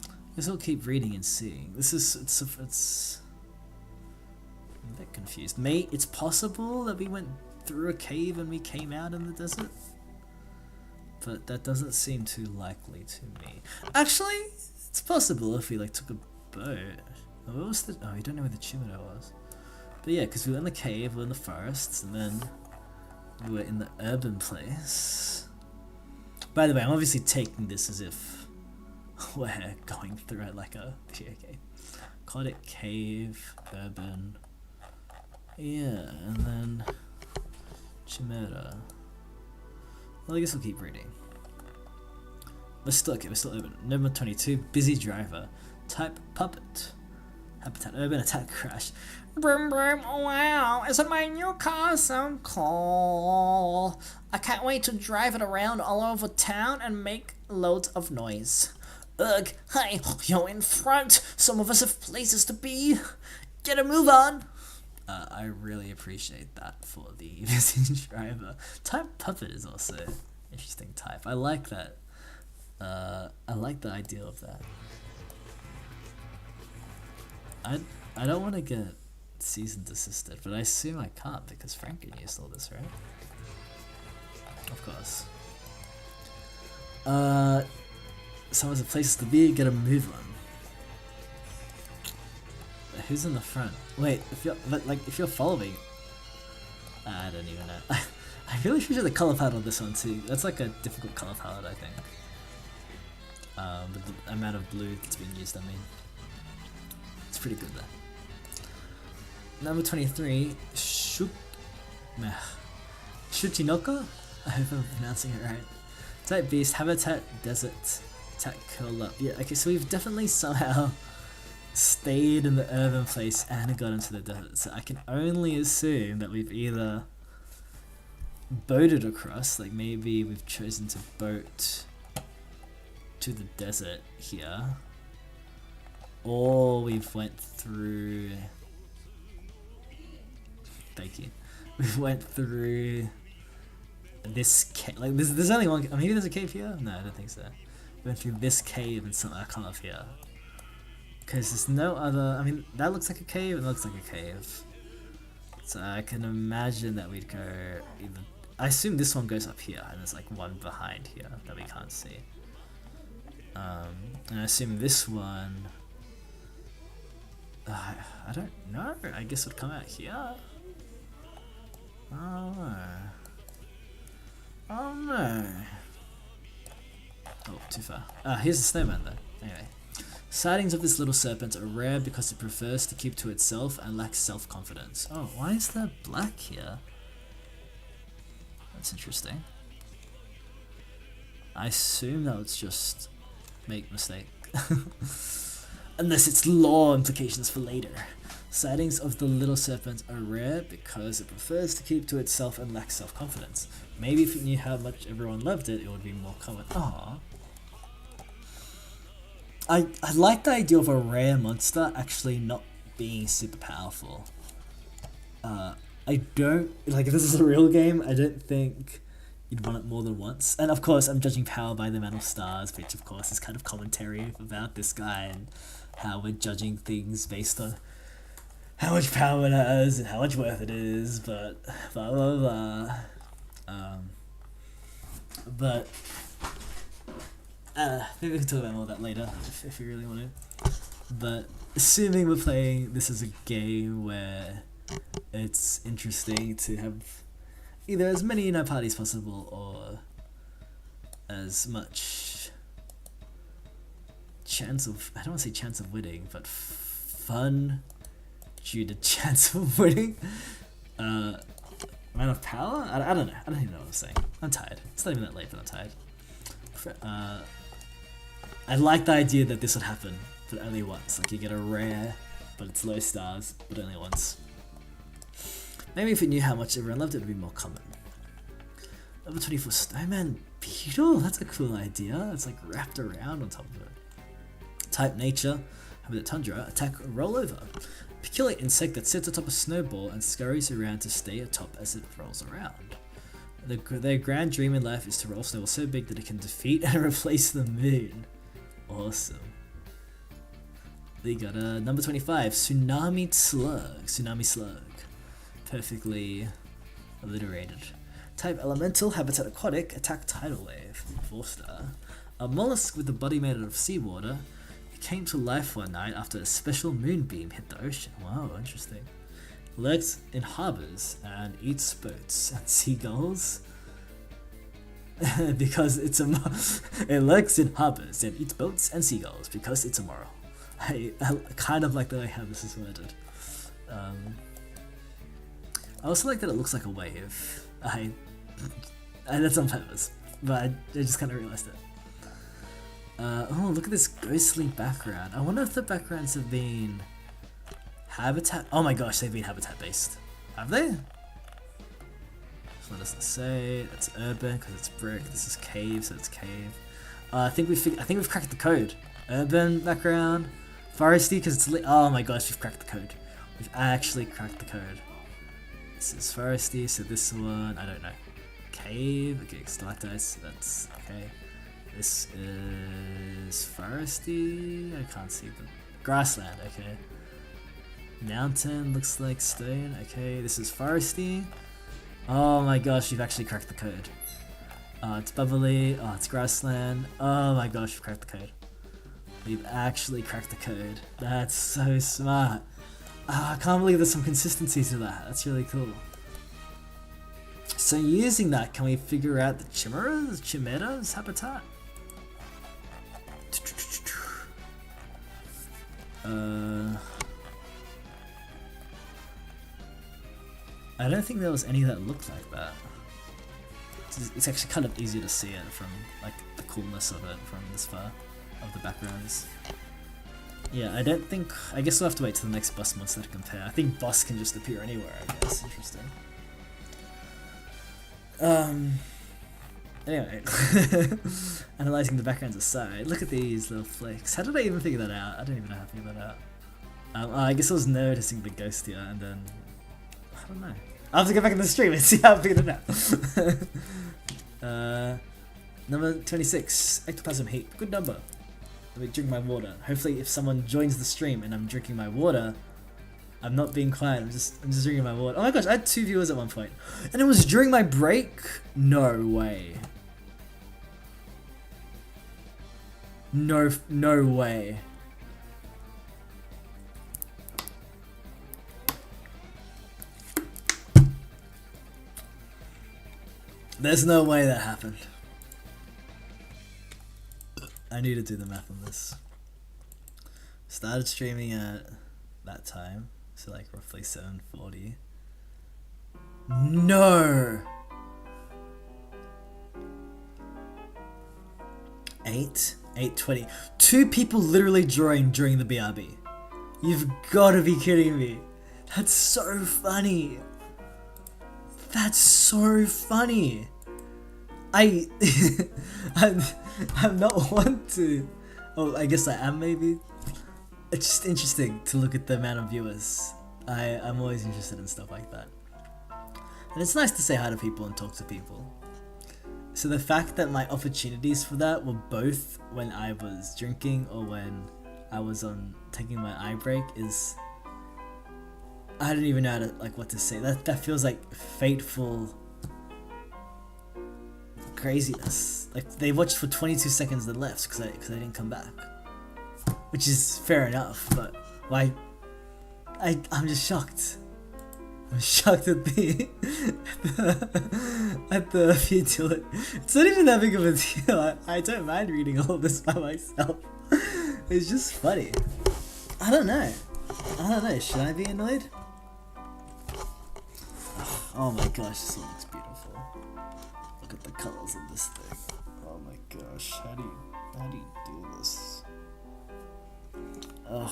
I guess we'll keep reading and seeing. This is, it's I'm a bit confused. It's possible that we went through a cave and we came out in the desert? But that doesn't seem too likely to me. Actually, it's possible if we like took a boat. Oh, what was the, oh, you don't know where the Chimedo was. But yeah, because we were in the cave, we were in the forests, and then we were in the urban place. By the way, I'm obviously taking this as if we're going through it like a video game. Called it cave, urban. Yeah, and then Chimera. Well, I guess we'll keep reading. We're still okay, we're still urban. Number 22, busy driver. Type puppet. Habitat urban, attack crash. Brum brum, oh wow, isn't my new car so cool? I can't wait to drive it around all over town and make loads of noise. Ugh, hi, you're in front. Some of us have places to be. Get a move on. I really appreciate that for the busy driver. Type puppet is also an interesting type. I like that. I like the idea of that. I don't want to get cease and desisted, but I assume I can't because Franken used all this, right? Of course. Someone's a place to be, get a move on. Who's in the front? Wait, if you're following, I don't even know. I really appreciate the color palette on this one too. That's like a difficult color palette, I think. But the amount of blue that's being used, I mean, it's pretty good there. Number 23, Shuchinoka? I hope I'm pronouncing it right. Type beast, habitat, desert, attack, curl up. Yeah, okay, so we've definitely somehow stayed in the urban place and got into the desert. So I can only assume that we've either boated across, like maybe we've chosen to boat to the desert here, or we've went through, thank you, we went through this cave, like there's only one, maybe there's a cave here? No, I don't think so. We went through this cave and something I come up here. Because there's no other, I mean, that looks like a cave and that looks like a cave. So I can imagine that we'd go either, I assume this one goes up here and there's like one behind here that we can't see. And I assume this one, I don't know, I guess it would come out here. Oh no. Oh no. Oh, too far. Here's the snowman though. Anyway. Sightings of this little serpent are rare because it prefers to keep to itself and lacks self-confidence. Oh, why is there black here? That's interesting. I assume that was just make mistake. Unless it's lore implications for later. Sightings of the little serpent are rare because it prefers to keep to itself and lacks self-confidence. Maybe if it knew how much everyone loved it, it would be more common. Aww. I like the idea of a rare monster actually not being super powerful. I don't, like if this is a real game, I don't think you'd want it more than once. And of course I'm judging power by the amount of stars, which of course is kind of commentary about this guy and how we're judging things based on how much power it has and how much worth it is, but blah blah blah. But maybe we can talk about more of that later if you really want to. But assuming we're playing this as a game where it's interesting to have either as many parties possible or as much chance of, I don't want to say chance of winning, but fun due to chance of winning. Amount of power? I don't know. I don't even know what I'm saying. I'm tired. It's not even that late, but I'm tired. I like the idea that this would happen, but only once. Like you get a rare, but it's low stars, but only once. Maybe if it knew how much everyone loved it, it would be more common. Number 24, Snowman Beetle. That's a cool idea. It's like wrapped around on top of it. Type Nature. Habitat Tundra. Attack Rollover. Peculiar insect that sits atop a snowball and scurries around to stay atop as it rolls around. Their grand dream in life is to roll snowball so big that it can defeat and replace the moon. Awesome. We got number 25, Tsunami Slug. Tsunami Slug. Perfectly alliterated. Type Elemental, Habitat Aquatic, Attack Tidal Wave. 4-star. A mollusk with a body made out of seawater. It came to life one night after a special moonbeam hit the ocean. Wow, interesting. Lurks in harbours and eats boats and seagulls. Because it's a it lurks in harbours and eats boats and seagulls because it's a moral. I kind of like the way how this is worded. I also like that it looks like a wave. That's on purpose, but I just kind of realised it. Oh, look at this ghostly background. I wonder if the backgrounds have been habitat. Oh my gosh, they've been habitat based. Have they? So what does it say? It's urban because it's brick. This is cave, so it's cave. I think we've cracked the code. Urban background, foresty because it's lit. Oh my gosh, we've cracked the code. We've actually cracked the code. This is foresty, so this one, I don't know. Cave, okay, stalactites, that's okay. This is foresty, I can't see them. Grassland, okay. Mountain, looks like stone, okay. This is foresty. Oh my gosh, you've actually cracked the code. It's bubbly, oh, it's grassland. Oh my gosh, we've cracked the code. We've actually cracked the code. That's so smart. I can't believe there's some consistency to that. That's really cool. So using that, can we figure out the Chimera's habitat? I don't think there was any that looked like that. It's actually kind of easier to see it from like the coolness of it from this far of the backgrounds. Yeah, I guess we'll have to wait till the next boss monster to compare. I think boss can just appear anywhere, I guess. Interesting. Anyway. Analyzing the backgrounds aside, look at these little flakes. How did I even figure that out? I don't even know how to figure that out. I guess I was noticing the ghost here, and then I don't know. I'll have to go back in the stream and see how I figured it out. Number 26, ectoplasm heat. Good number. Let me drink my water. Hopefully if someone joins the stream and I'm drinking my water, I'm not being quiet, I'm just drinking my water. Oh my gosh, I had 2 viewers at one point. And it was during my break? No way. No way. There's no way that happened. I need to do the math on this. Started streaming at that time, so like roughly 7:40. No! 8:20. 2 people literally joined during the BRB. You've gotta be kidding me. That's so funny. That's so funny. I'm not one to. Oh, I guess I am maybe. It's just interesting to look at the amount of viewers. I'm always interested in stuff like that. And it's nice to say hi to people and talk to people. So the fact that my opportunities for that were both when I was drinking or when I was taking my eye break is. I don't even know how to, what to say. That feels like fateful craziness. Like they watched for 22 seconds then left because I didn't come back, which is fair enough. But why? I'm just shocked. I'm shocked at the futility. It's not even that big of a deal. I don't mind reading all of this by myself. It's just funny. I don't know. Should I be annoyed? Oh my gosh, this one looks beautiful. Look at the colors of this thing. Oh my gosh, how do you do this? Oh,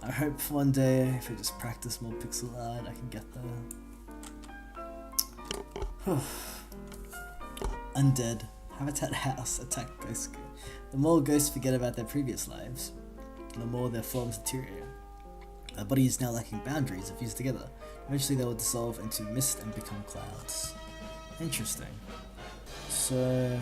I hope one day if I just practice more pixel art, I can get there. Undead. Habitat House. Attack Ghost. The more ghosts forget about their previous lives, the more their forms deteriorate. Their body is now lacking boundaries if fused together. Eventually they will dissolve into mist and become clouds. Interesting. So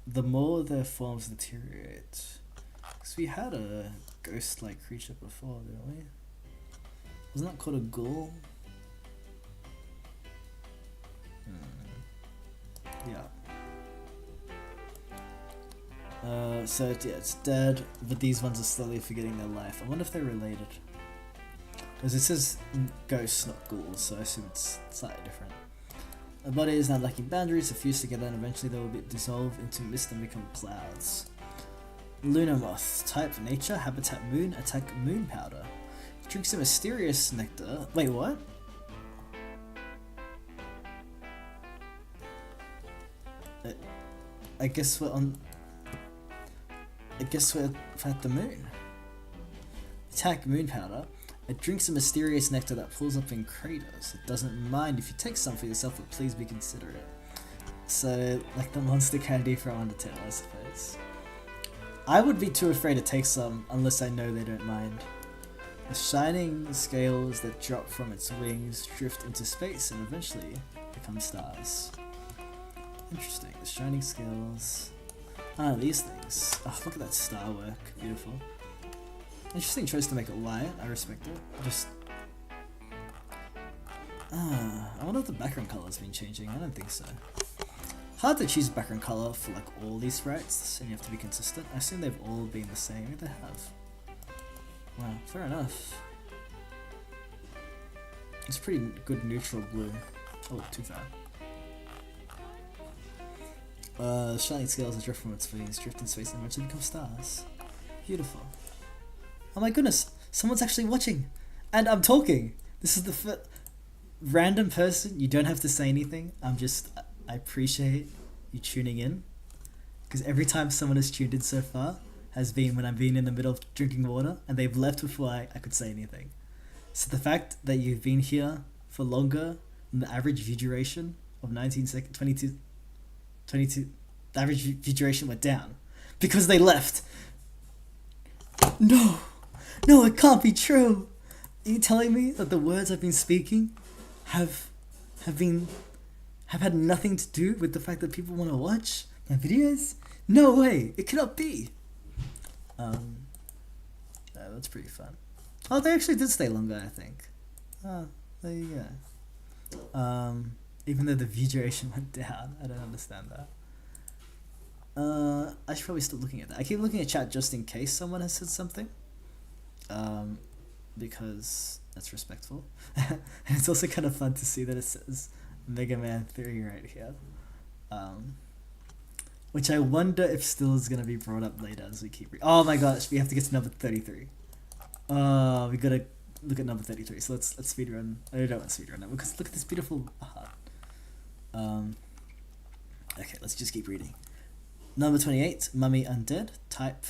the more their forms deteriorate. Because we had a ghost-like creature before, didn't we? Wasn't that called a ghoul? Yeah. So yeah, it's dead, but these ones are slowly forgetting their life. I wonder if they're related. Because it says ghosts, not ghouls, so I assume it's slightly different. The body is now lacking boundaries, are fused together, and eventually they will be dissolved into mist and become clouds. Lunar moth. Type nature, habitat moon, attack moon powder. Drinks a mysterious nectar. Wait, what? I guess we're on. I guess we're at the moon. Attack moon powder. It drinks a mysterious nectar that pulls up in craters. It doesn't mind if you take some for yourself, but please be considerate. So, like the monster candy from Undertale, I suppose. I would be too afraid to take some unless I know they don't mind. The shining scales that drop from its wings drift into space and eventually become stars. Interesting. The shining scales. Ah, these things. Oh, look at that star work. Beautiful. Interesting choice to make it white. I respect it. Just. I wonder if the background color has been changing. I don't think so. Hard to choose background color for like all these sprites, and you have to be consistent. I assume they've all been the same. Maybe they have. Wow, fair enough. It's pretty good neutral blue. Oh, too far. Shining scales that drift from its wings, drift in space and eventually become stars. Beautiful. Oh my goodness, someone's actually watching! And I'm talking! This is the random person, you don't have to say anything. I appreciate you tuning in. Because every time someone has tuned in so far has been when I've been in the middle of drinking water and they've left before I could say anything. So the fact that you've been here for longer than the average view duration of 19 seconds, 22, the average view duration went down because they left. No, it can't be true. Are you telling me that the words I've been speaking have had nothing to do with the fact that people want to watch my videos? No way, it cannot be. That's pretty fun. Oh, they actually did stay longer, I think. Oh, there you go. Even though the view duration went down, I don't understand that. I should probably stop looking at that. I keep looking at chat just in case someone has said something. Because that's respectful. And it's also kind of fun to see that it says Mega Man 3 right here. Which I wonder if still is going to be brought up later as we keep oh my gosh, we have to get to number 33. Oh, we gotta look at number 33. So let's speedrun. I don't want to speedrun it because look at this beautiful art. Okay, let's just keep reading. Number 28, Mummy Undead. Type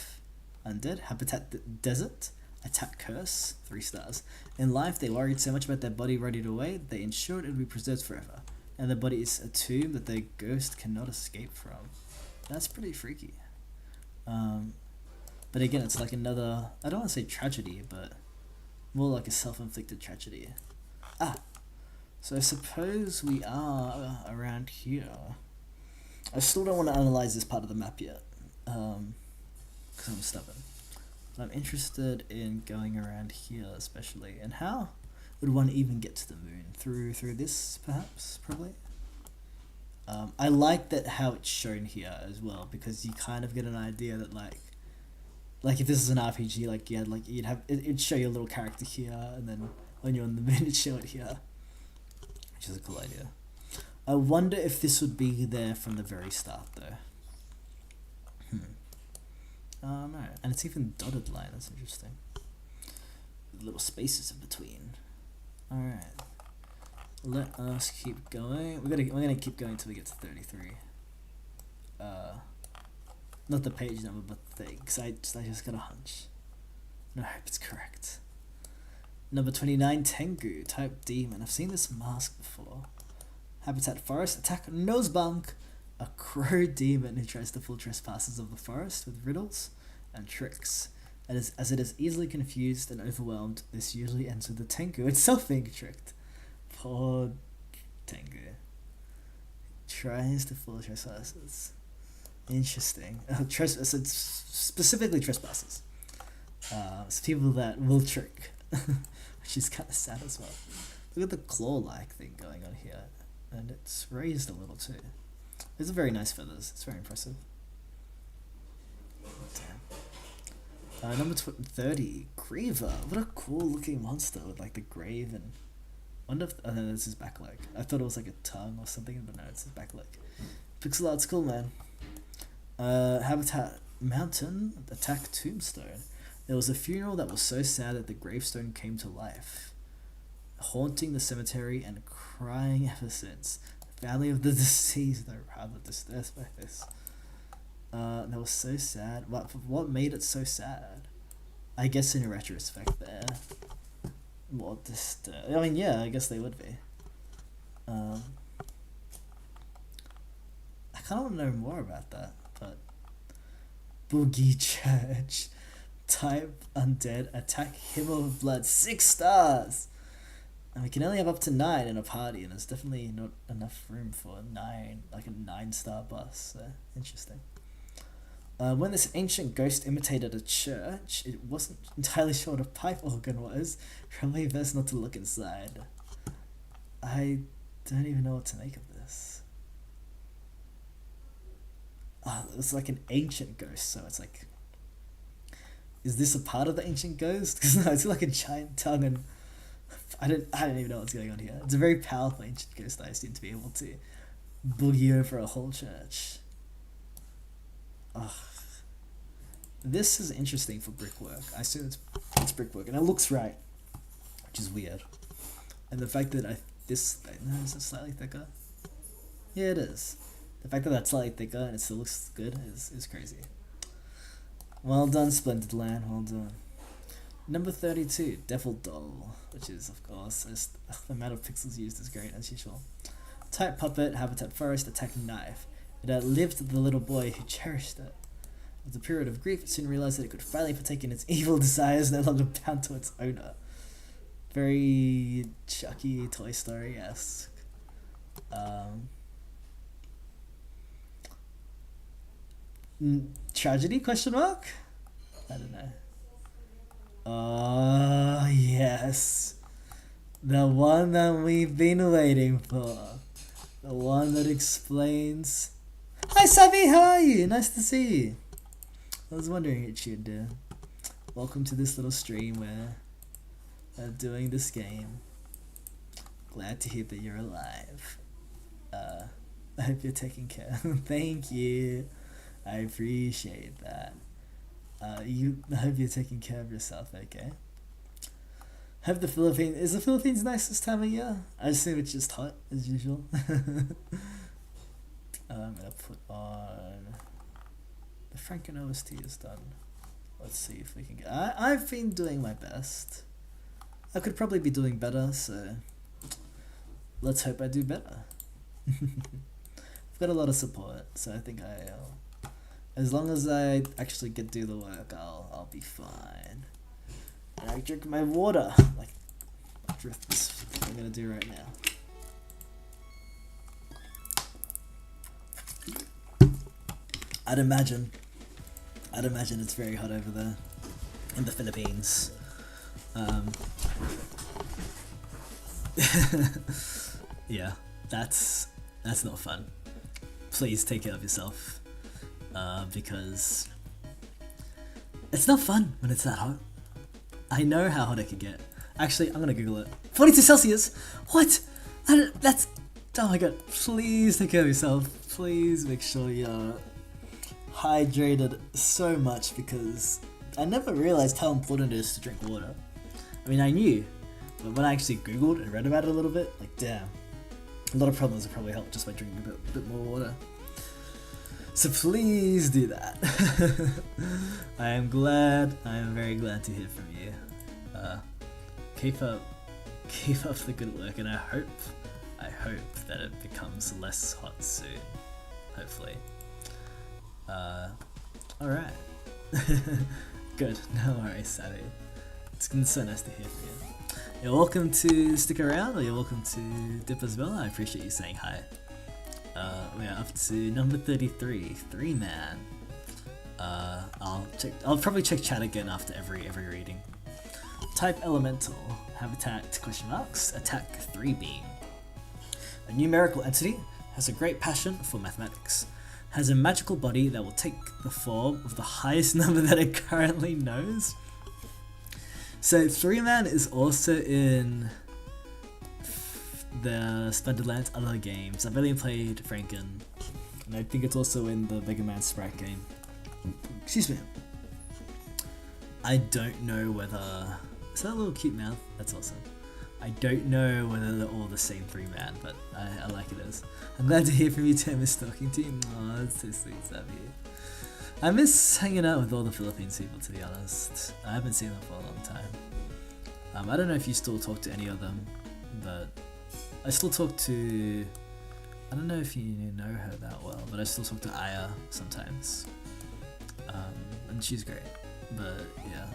Undead. Habitat Desert. Attack Curse. 3 stars. In life, they worried so much about their body rotting away, they ensured it would be preserved forever. And their body is a tomb that their ghost cannot escape from. That's pretty freaky. But again, it's like another, I don't want to say tragedy, but more like a self-inflicted tragedy. So I suppose we are around here. I still don't want to analyze this part of the map yet, because I'm stubborn. But I'm interested in going around here especially, and how would one even get to the moon? Through this, perhaps? Probably? I like that how it's shown here as well, because you kind of get an idea that like if this is an RPG, like you'd have it'd show you a little character here, and then when you're on the moon it'd show it here, which is a cool idea. I wonder if this would be there from the very start though. No, and it's even dotted line. That's interesting. Little spaces in between. All right. Let us keep going. We're gonna keep going until we get to 33. Not the page number, but the thing, because I just got a hunch. No, I hope it's correct. Number 29, Tengu, type demon. I've seen this mask before. Habitat Forest, attack Nosebunk, a crow demon who tries to fool trespassers of the forest with riddles and tricks. As it is easily confused and overwhelmed, this usually ends with the Tengu itself being tricked. Poor Tengu. Tries to fool trespassers. Interesting. It's specifically trespassers. It's people that will trick, which is kind of sad as well. Look at the claw-like thing going on here, and it's raised a little too. These are very nice feathers. It's very impressive. Damn. Number 30, Griever. What a cool-looking monster with like the grave and. Wonder if no, this is his back leg. I thought it was like a tongue or something, but no, it's his back leg. Pixel art's cool, man. Habitat Mountain, attack Tombstone. There was a funeral that was so sad that the gravestone came to life, haunting the cemetery and crying ever since. The family of the deceased are rather distressed by this. That was so sad. What made it so sad? I guess in retrospect there. Well, I mean, yeah, I guess they would be. I kind of want to know more about that, but Boogie Church, type undead, attack Hymn of Blood, 6 stars. And we can only have up to 9 in a party, and there's definitely not enough room for 9, like a 9-star boss. So interesting. When this ancient ghost imitated a church, it wasn't entirely sure what a pipe organ was. Probably best not to look inside. I don't even know what to make of this. It's like an ancient ghost, so it's like... Is this a part of the ancient ghost? Because no, it's like a giant tongue and... I don't even know what's going on here. It's a very powerful ancient ghost that I seem to be able to boogie over a whole church. Ugh. This is interesting for brickwork. I assume it's brickwork, and it looks right, which is weird. And the fact that is it slightly thicker? Yeah, it is. The fact that that's slightly thicker and it still looks good is crazy. Well done, Splendid Land. Well done. Number 32, Devil Doll, which is of course the amount of pixels used is great as usual. Type Puppet, Habitat Forest, attack Knife. It outlived the little boy who cherished it. After a period of grief, it soon realized that it could finally partake in its evil desires, no longer bound to its owner. Very Chucky, Toy Story-esque. Tragedy, question mark? I don't know. Oh, yes. The one that we've been waiting for. The one that explains... Hi, Savi, how are you? Nice to see you. I was wondering what you'd do. Welcome to this little stream where we're doing this game. Glad to hear that you're alive. I hope you're taking care. Thank you. I appreciate that. I hope you're taking care of yourself, okay? Hope the Philippines... Is the Philippines nice this time of year? I assume it's just hot, as usual. I'm gonna put on... The Franken OST is done. Let's see if we can get... I've been doing my best. I could probably be doing better, so... Let's hope I do better. I've got a lot of support, so I think as long as I actually get to do the work, I'll be fine. And I drink my water, like this. I'm gonna do right now. I'd imagine it's very hot over there in the Philippines. Yeah, that's not fun. Please take care of yourself, because it's not fun when it's that hot. I know how hot it can get. Actually, I'm gonna Google it. 42 Celsius. What? That's. Oh my god. Please take care of yourself. Please make sure you're hydrated so much, because I never realized how important it is to drink water. I mean, I knew, but when I actually Googled and read about it a little bit, like, damn. A lot of problems are probably helped just by drinking a bit more water. So please do that. I am very glad to hear from you. Keep up the good work, and I hope I hope that it becomes less hot soon. Hopefully. Alright. Good, no worries, Savvy. It's so nice to hear from you. You're welcome to stick around, or you're welcome to dip as well. I appreciate you saying hi. We are up to number 33, 3-man. I'll probably check chat again after every reading. Type elemental, habitat question marks, attack 3 beam. A numerical entity, has a great passion for mathematics, has a magical body that will take the form of the highest number that it currently knows. So 3-man is also in the Splendid Lands other games. I've only played Franken, and I think it's also in the Mega Man Sprite game. Excuse me. I don't know whether... Is that a little cute mouth? That's awesome. I don't know whether they're all the same 3-man, but I like it as. I'm glad to hear from you, Tim, is talking to you. Aw, that's so sweet, Savvy. I miss hanging out with all the Philippines people, to be honest. I haven't seen them for a long time. I don't know if you still talk to any of them, but I still talk to... I don't know if you know her that well, but I still talk to Aya sometimes. And she's great, but yeah.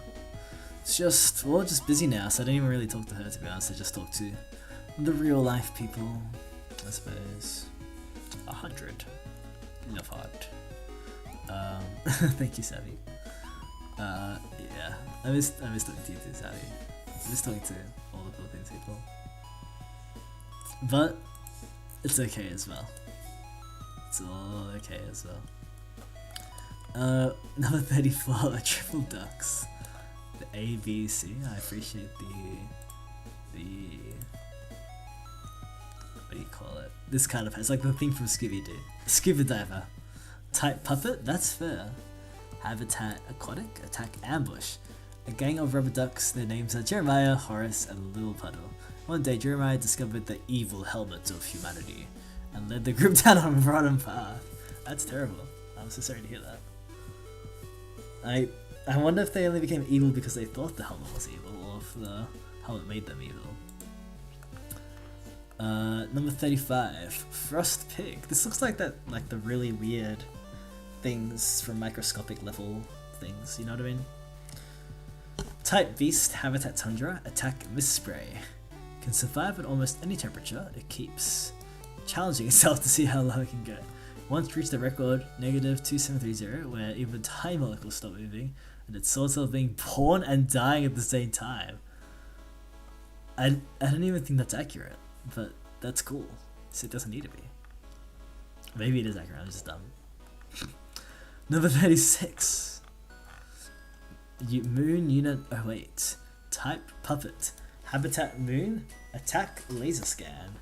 It's just, we're all just busy now, so I don't even really talk to her, to be honest. I just talk to the real life people, I suppose. 100. Love heart. Thank you, Savvy. Yeah, I miss talking to you too, Savvy. I miss talking to all the Philippines people. But, it's okay as well. It's all okay as well. Number 34, Triple Ducks. The A, B, C. I appreciate the what do you call it? This kind of, it's like the thing from Scooby-Doo. Scuba diver. Type puppet, that's fair. Habitat aquatic, attack ambush. A gang of rubber ducks, their names are Jeremiah, Horace, and Little Puddle. One day Jeremiah discovered the evil helmet of humanity and led the group down a rotten path. That's terrible. I'm so sorry to hear that. I wonder if they only became evil because they thought the helmet was evil, or if the helmet made them evil. Number 35, Frost Pig. This looks like the really weird things from microscopic level things, you know what I mean? Type Beast, Habitat Tundra, attack Mist Spray. Can survive at almost any temperature, it keeps challenging itself to see how low it can go. Once reached the record, -2730, where even time molecules stop moving, and it saw itself being born and dying at the same time. I don't even think that's accurate, but that's cool, so it doesn't need to be. Maybe it is accurate, I'm just dumb. Number 36. Moon Unit 08. Type Puppet. Habitat Moon. Attack Laser Scan.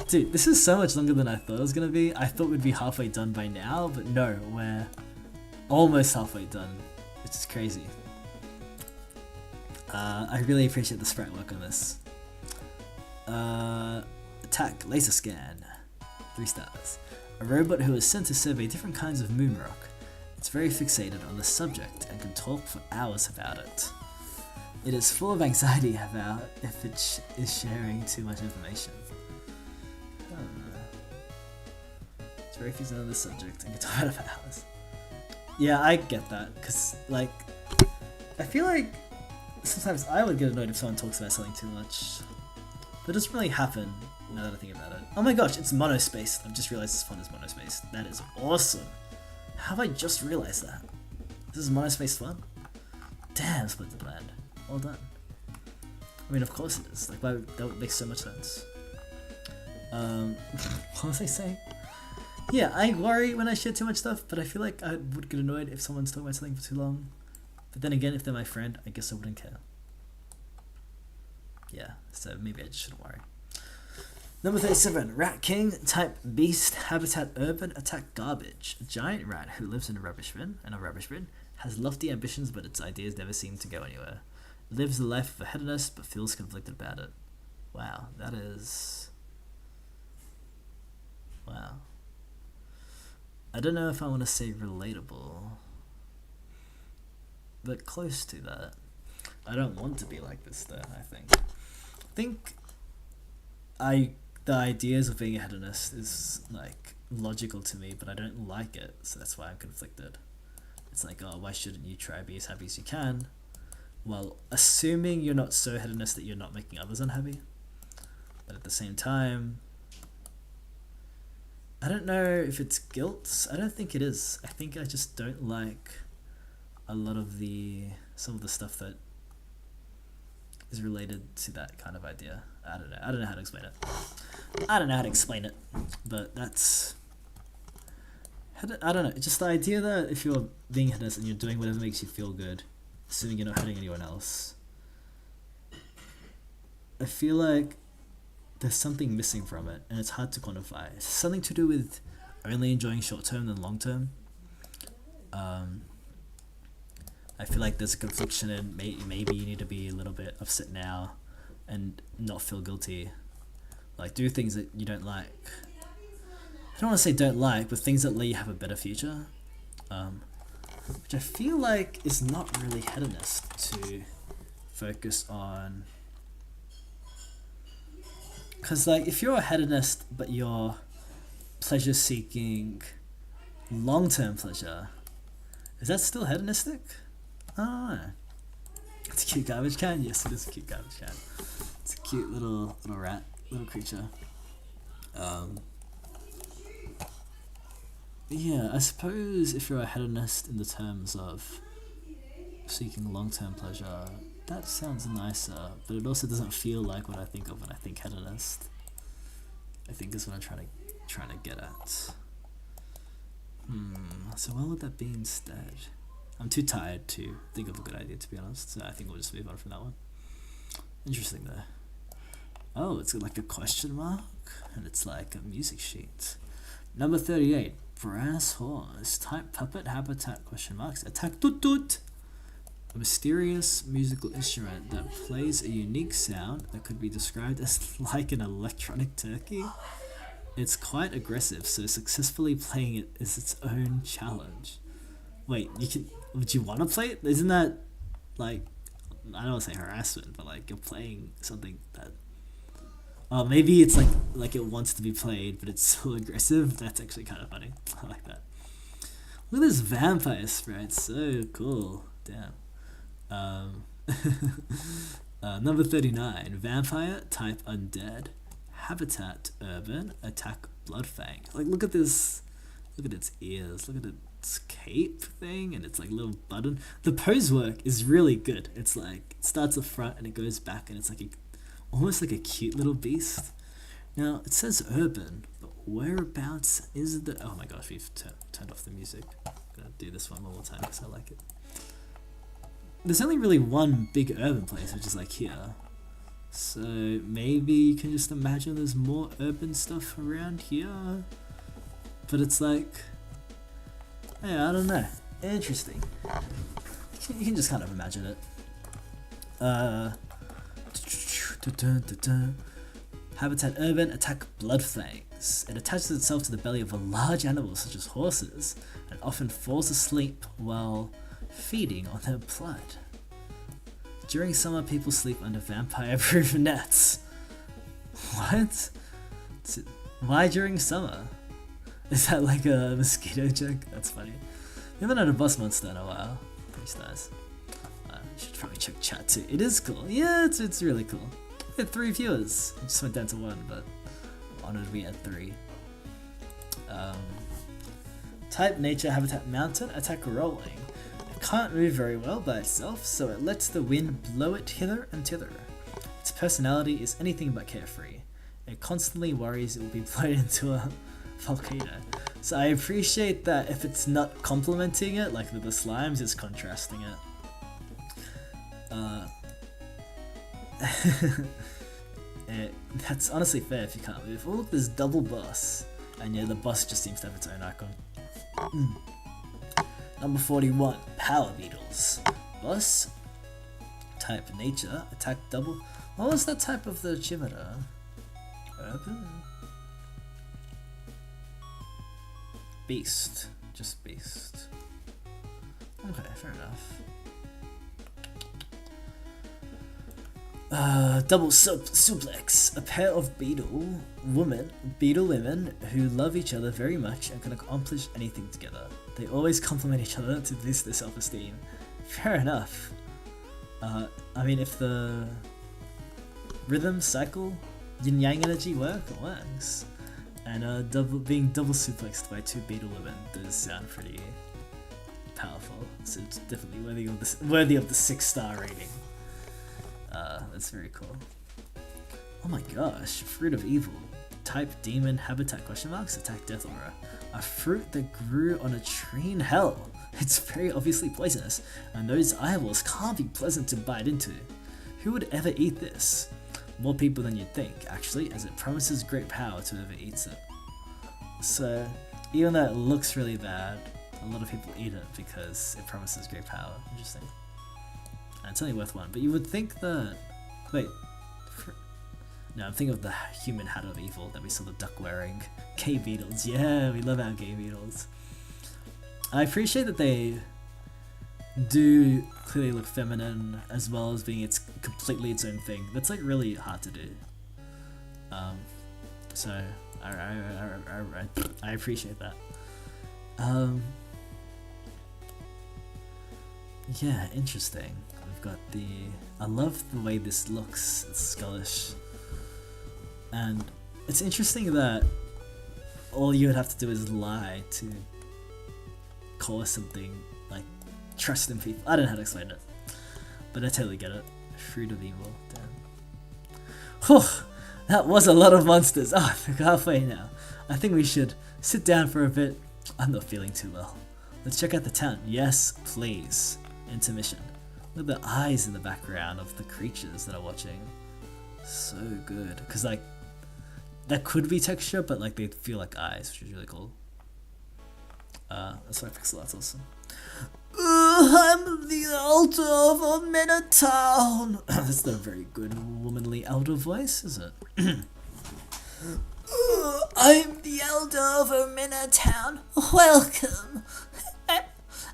Dude, this is so much longer than I thought it was gonna be. I thought we'd be halfway done by now, but no, we're almost halfway done, which is crazy. I really appreciate the sprite work on this. Attack Laser Scan. 3 stars. A robot who is sent to survey different kinds of moon rock. It's very fixated on the subject and can talk for hours about it. It is full of anxiety about if it is sharing too much information. It's very fixated on the subject and can talk about it for hours. Yeah, I get that, because, like, I feel like sometimes I would get annoyed if someone talks about something too much. That doesn't really happen now that I think about it. Oh my gosh, it's monospace. I've just realized this font is monospace. That is awesome. How have I just realized that? This is monospace font? Damn, Splendid Land. Well done. I mean, of course it is. Like, that would make so much sense. What was I saying? Yeah, I worry when I share too much stuff, but I feel like I would get annoyed if someone's talking about something for too long. But then again, if they're my friend, I guess I wouldn't care. Yeah, so maybe I just shouldn't worry. Number 37, Rat King, type Beast, Habitat Urban, attack Garbage. A giant rat who lives in a rubbish bin, has lofty ambitions but its ideas never seem to go anywhere. It lives the life of a hedonist but feels conflicted about it. Wow, that is... Wow. I don't know if I want to say relatable, but close to that. I don't want to be like this though, I think. the ideas of being a hedonist is like logical to me, but I don't like it, so that's why I'm conflicted. It's like, oh, why shouldn't you try be as happy as you can? Well, assuming you're not so hedonist that you're not making others unhappy. But at the same time, I don't know if it's guilt. I don't think it is. I think I just don't like a lot of some of the stuff that is related to that kind of idea. I don't know how to explain it. But that's, I don't know. It's just the idea that if you're being hedonist and you're doing whatever makes you feel good, assuming you're not hurting anyone else, I feel like there's something missing from it, and it's hard to quantify. It's something to do with only enjoying short term than long term. I feel like there's a confliction in maybe you need to be a little bit upset now and not feel guilty. Like, do things that you don't like. I don't want to say don't like, but things that let you have a better future. Which I feel like is not really hedonist to focus on. Because, like, if you're a hedonist but you're pleasure seeking long-term pleasure, is that still hedonistic? I don't know. It's a cute garbage can. Yes, it is a cute garbage can. It's a cute little rat, little creature. Yeah, I suppose if you're a hedonist in the terms of seeking long-term pleasure, that sounds nicer, but it also doesn't feel like what I think of when I think hedonist. I think is what I'm trying to get at. So what would that be instead? I'm too tired to think of a good idea, to be honest, so I think we'll just move on from that one. Interesting though. Oh, it's like a question mark, and it's like a music sheet. Number 38, brass horse, type puppet, habitat, question marks, attack toot toot. A mysterious musical instrument that plays a unique sound that could be described as like an electronic turkey. It's quite aggressive, so successfully playing it is its own challenge. Wait, would you want to play it? Isn't that, like, I don't want to say harassment, but like you're playing something that, oh, maybe it's like it wants to be played, but it's so aggressive. That's actually kind of funny. I like that. Look at this vampire sprite, so cool. Damn. Number 39, vampire, type undead, habitat urban, attack bloodfang. Like, look at this, look at its ears, look at its cape thing, and its like little button. The pose work is really good. It's like, it starts up front and it goes back, and it's like almost like a cute little beast. Now, it says urban, but whereabouts is the, oh my gosh, we've turned off the music. I'm gonna do this one more time because I like it. There's only really one big urban place, which is like here. So maybe you can just imagine there's more urban stuff around here. But it's like, yeah, I don't know. Interesting. You can just kind of imagine it. Habitat urban, attack bloodfangs. It attaches itself to the belly of a large animal such as horses and often falls asleep while feeding on their blood. During summer, people sleep under vampire-proof nets. What? Why during summer? Is that like a mosquito joke? That's funny. We haven't had a bus monster in a while. Pretty nice. You should probably check chat too. It is cool. Yeah, it's really cool. We had 3 viewers. It just went down to 1, but I'm honored we had 3. Type nature, habitat mountain, attack rolling. It can't move very well by itself, so it lets the wind blow it hither and thither. Its personality is anything but carefree. It constantly worries it will be blown into a volcano. So I appreciate that if it's not complimenting it, like with the slimes, it's contrasting it. That's honestly fair if you can't move. Oh look, there's double boss. And yeah, the boss just seems to have its own icon. Number 41, power beetles. Boss, type nature, attack double. What was that type of the Chimera? Urban? Beast. Just beast. Okay, fair enough. Double suplex. A pair of beetle women who love each other very much and can accomplish anything together. They always compliment each other to boost their self-esteem. Fair enough. I mean, if the rhythm, cycle, yin yang energy work, it works. And being double suplexed by two beetle women does sound pretty powerful. So it's definitely worthy of the 6-star rating. That's very cool. Oh my gosh, Fruit of Evil. Type Demon, Habitat question marks, Attack Death Aura. A fruit that grew on a tree in hell. It's very obviously poisonous, and those eyeballs can't be pleasant to bite into. Who would ever eat this? More people than you'd think, actually, as it promises great power to whoever eats it. So, even though it looks really bad, a lot of people eat it because it promises great power. Interesting. And it's only worth one, but you would think that... Wait. No, I'm thinking of the human hat of evil that we saw the duck wearing. Gay beetles, yeah, we love our gay beetles. I appreciate that they do clearly look feminine as well as being completely its own thing. That's like really hard to do. So I appreciate that. Yeah, interesting. We've got I love the way this looks. It's skullish. And it's interesting that all you would have to do is lie to cause something like trust in people. I don't know how to explain it, but I totally get it. Fruit of Evil, damn. Whew, that was a lot of monsters. Oh, we're halfway now. I think we should sit down for a bit. I'm not feeling too well. Let's check out the town. Yes, please. Intermission. Look at the eyes in the background of the creatures that are watching. So good. Because like, that could be texture, but like they feel like eyes, which is really cool. That's why pixel art's awesome. I'm the elder of a Minotaur. That's not a very good womanly elder voice, is it? I'm the elder of a Minotaur. Welcome.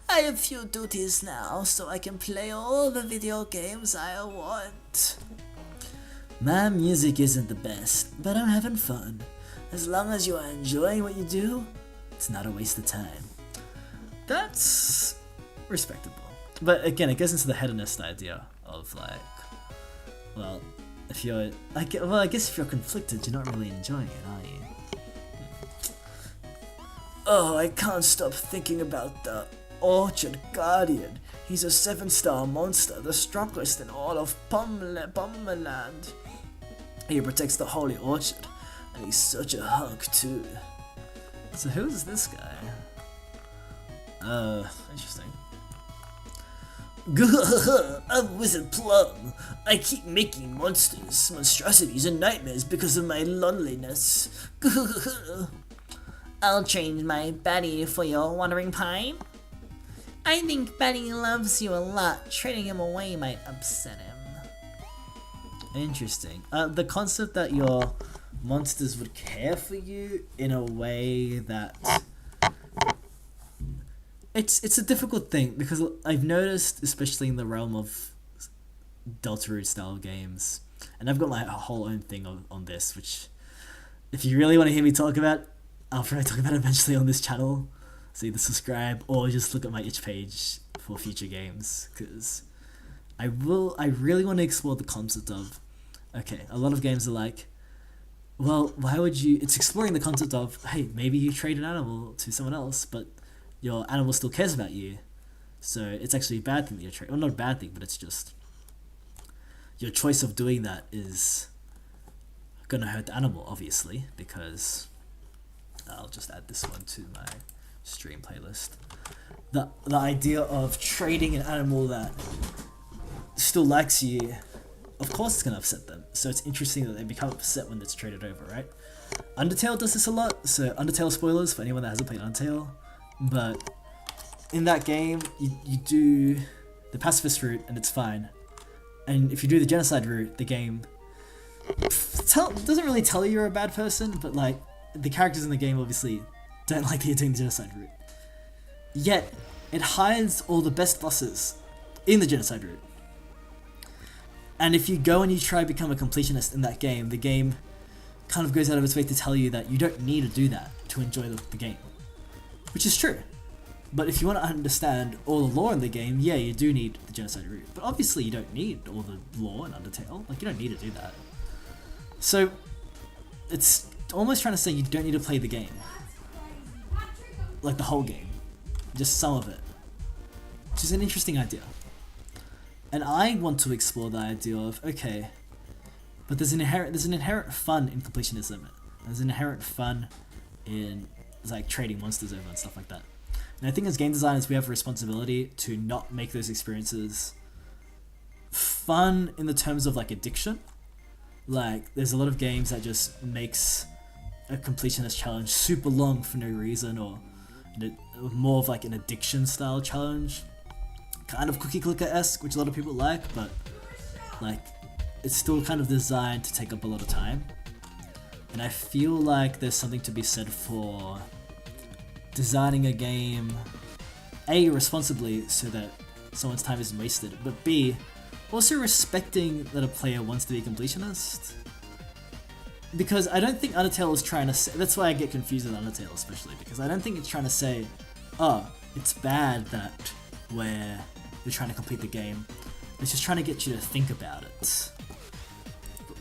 I have few duties now, so I can play all the video games I want. My music isn't the best, but I'm having fun. As long as you are enjoying what you do, it's not a waste of time. That's respectable. But again, it goes into the hedonist idea of like, well, if you're, I guess if you're conflicted, you're not really enjoying it, are you? Oh, I can't stop thinking about the Orchard Guardian. He's a 7-star monster, the strongest in all of Pommerland. He protects the Holy Orchard, and he's such a hunk too. So who's this guy? Interesting. I'm Wizard Plum. I keep making monstrosities, and nightmares because of my loneliness. I'll change my Batty for your wandering pine. I think Batty loves you a lot. Trading him away might upset him. Interesting. The concept that your monsters would care for you in a way that... It's a difficult thing, because I've noticed, especially in the realm of Deltarune style games, and I've got my whole own thing on this, which if you really want to hear me talk about, I'll probably talk about it eventually on this channel. So either subscribe or just look at my itch page for future games, because I really want to explore the concept of, okay, a lot of games are like, well, why would you, it's exploring the concept of, hey, maybe you trade an animal to someone else, but your animal still cares about you, so it's actually a bad thing that you're trading. Well, not a bad thing, but it's just your choice of doing that is gonna hurt the animal, obviously, because I'll just add this one to my stream playlist. The idea of trading an animal that still likes you, of course it's gonna upset them. So it's interesting that they become upset when it's traded over, right? Undertale does this a lot. So Undertale spoilers for anyone that hasn't played Undertale. But in that game, you do the pacifist route and it's fine. And if you do the genocide route, the game doesn't really tell you you're a bad person, but like the characters in the game obviously don't like that you're doing the genocide route. Yet, it hides all the best bosses in the genocide route. And if you go and you try to become a completionist in that game, the game kind of goes out of its way to tell you that you don't need to do that to enjoy the game. Which is true. But if you want to understand all the lore in the game, yeah, you do need the genocide route. But obviously you don't need all the lore in Undertale. Like, you don't need to do that. So, it's almost trying to say you don't need to play the game. Like the whole game. Just some of it. Which is an interesting idea. And I want to explore the idea of, okay, but there's an inherent fun in completionism. There's an inherent fun in like trading monsters over and stuff like that. And I think as game designers, we have a responsibility to not make those experiences fun in the terms of like addiction. Like, there's a lot of games that just makes a completionist challenge super long for no reason, or more of like an addiction style challenge. Kind of cookie clicker-esque, which a lot of people like, but like, it's still kind of designed to take up a lot of time. And I feel like there's something to be said for designing a game, A, responsibly so that someone's time isn't wasted, but B, also respecting that a player wants to be a completionist. Because I don't think Undertale is trying to say, that's why I get confused with Undertale especially, because I don't think it's trying to say, oh, it's bad that we're trying to complete the game. It's just trying to get you to think about it.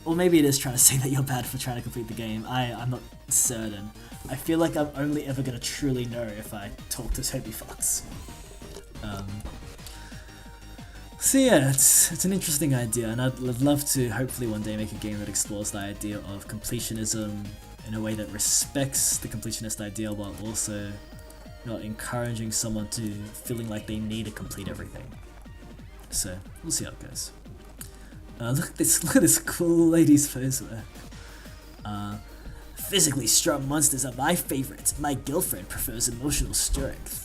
Or maybe it is trying to say that you're bad for trying to complete the game. I'm not certain. I feel like I'm only ever going to truly know if I talk to Toby Fox. So yeah, it's an interesting idea, and I'd love to hopefully one day make a game that explores the idea of completionism in a way that respects the completionist idea while also not encouraging someone to feeling like they need to complete everything. So we'll see how it goes. Look at this cool lady's pose work. Physically strong monsters are my favorite. My girlfriend prefers emotional strength.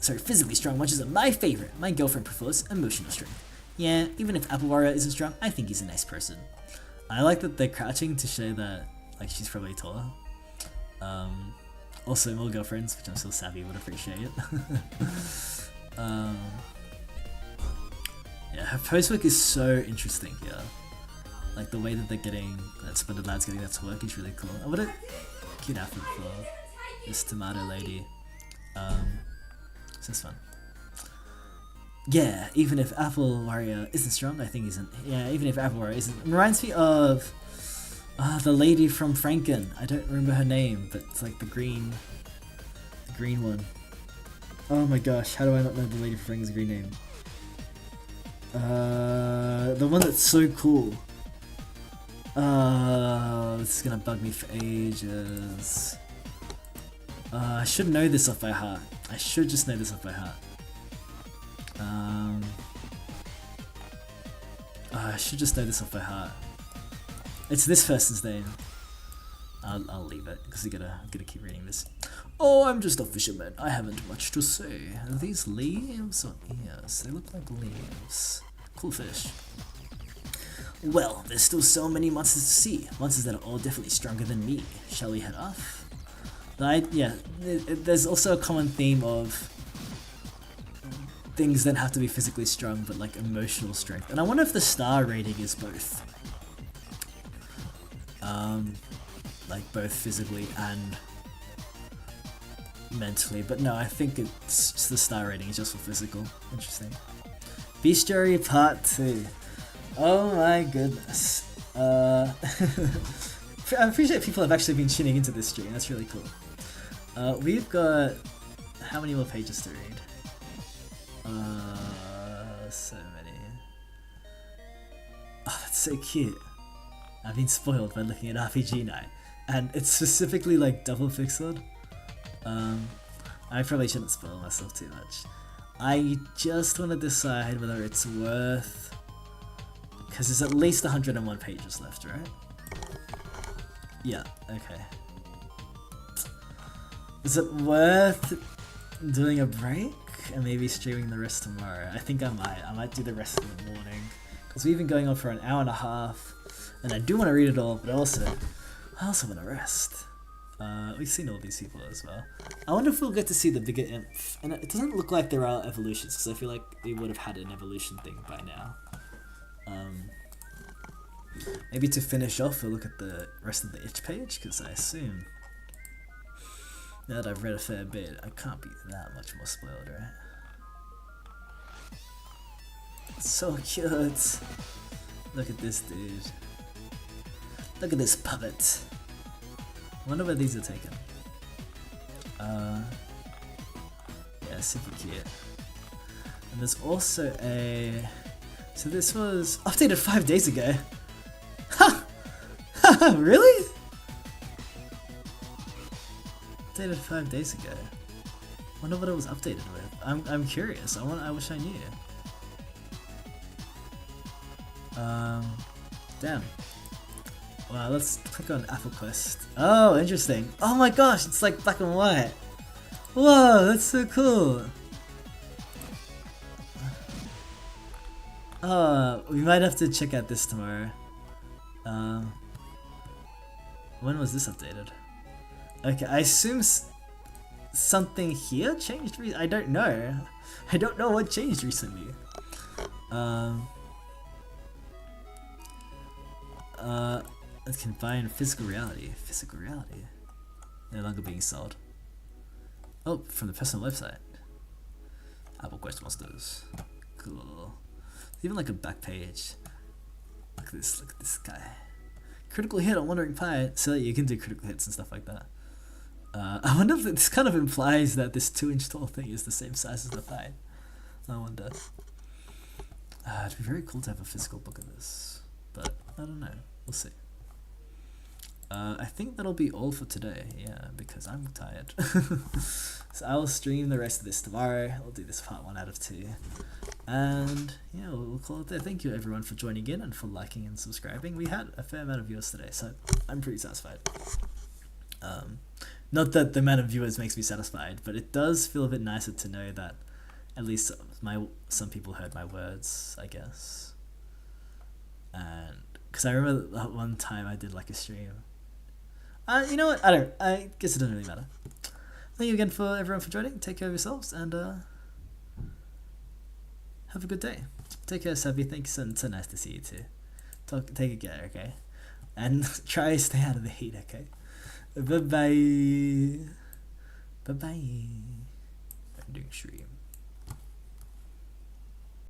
Physically strong monsters are my favorite. My girlfriend prefers emotional strength. Yeah, even if Apple Warrior isn't strong, I think he's a nice person. I like that they're crouching to show that like she's probably taller. Also more girlfriends, which I'm still savvy would appreciate. Yeah, her pose work is so interesting here. Like the way that that Splendid Lad's getting that to work is really cool. Oh, what a cute outfit for this tomato lady. This is fun. Yeah, even if Apple Warrior isn't strong, I think isn't. Yeah, even if Apple Warrior isn't. It reminds me of the lady from Franken. I don't remember her name, but it's like the green one. Oh my gosh, how do I not know the lady from Franken's green name? The one that's so cool. This is gonna bug me for ages. I should know this off by heart. I should just know this off by heart. I should just know this off by heart. It's this person's name. I'll leave it because I'm gonna keep reading this. Oh, I'm just a fisherman. I haven't much to say. Are these leaves or ears? They look like leaves. Cool fish. Well, there's still so many monsters to see. Monsters that are all definitely stronger than me. Shall we head off? There's also a common theme of things that have to be physically strong, but like emotional strength. And I wonder if the star rating is both. Like both physically and mentally. But no, I think it's just the star rating is just for physical. Interesting. Bestiary Part 2. Oh my goodness. I appreciate people have actually been tuning into this stream. That's really cool. We've got how many more pages to read? So many. Oh, that's so cute. I've been spoiled by looking at RPG Night, and it's specifically like double pixeled. I probably shouldn't spoil myself too much. I just want to decide whether it's worth, because there's at least 101 pages left, right? Yeah, okay. Is it worth doing a break and maybe streaming the rest tomorrow? I think I might do the rest in the morning, because we've been going on for an hour and a half, and I do want to read it all, but I also want to rest. We've seen all these people as well. I wonder if we'll get to see the bigger imp, and it doesn't look like there are evolutions, because I feel like they would have had an evolution thing by now. Maybe to finish off, we'll look at the rest of the itch page, because I assume, now that I've read a fair bit, I can't be that much more spoiled, right? So cute! Look at this dude. Look at this puppet. Wonder where these are taken. Yeah, super cute. And there's also a... So this was updated 5 days ago. Ha! Really? Updated 5 days ago. Wonder what it was updated with. I'm curious. I wish I knew. Damn. Wow, let's click on Apple Quest. Oh, interesting. Oh my gosh, it's like black and white. Whoa, that's so cool. We might have to check out this tomorrow. When was this updated? Okay, I assume something here changed. I don't know. I don't know what changed recently. It can buy in physical reality. Physical reality. No longer being sold. Oh, from the personal website. Apple Quest Monsters. Cool. Even like a back page. Look at this guy. Critical hit on Wandering Pie. So you can do critical hits and stuff like that. I wonder if this kind of implies that this 2-inch tall thing is the same size as the pie. I wonder. It'd be very cool to have a physical book of this. But I don't know. We'll see. I think that'll be all for today, yeah, because I'm tired. So I'll stream the rest of this tomorrow. I'll do this part 1 out of 2. And yeah, we'll call it there. Thank you everyone for joining in and for liking and subscribing. We had a fair amount of viewers today, so I'm pretty satisfied. Not that the amount of viewers makes me satisfied, but it does feel a bit nicer to know that at least some people heard my words, I guess. And because I remember that one time I did like a stream. You know what? I guess it doesn't really matter. Thank you again for everyone for joining. Take care of yourselves and have a good day. Take care, Sabby. Thanks, and so nice to see you too. Take good care, okay? And try to stay out of the heat, okay? Bye bye. Bye bye. I'm doing stream.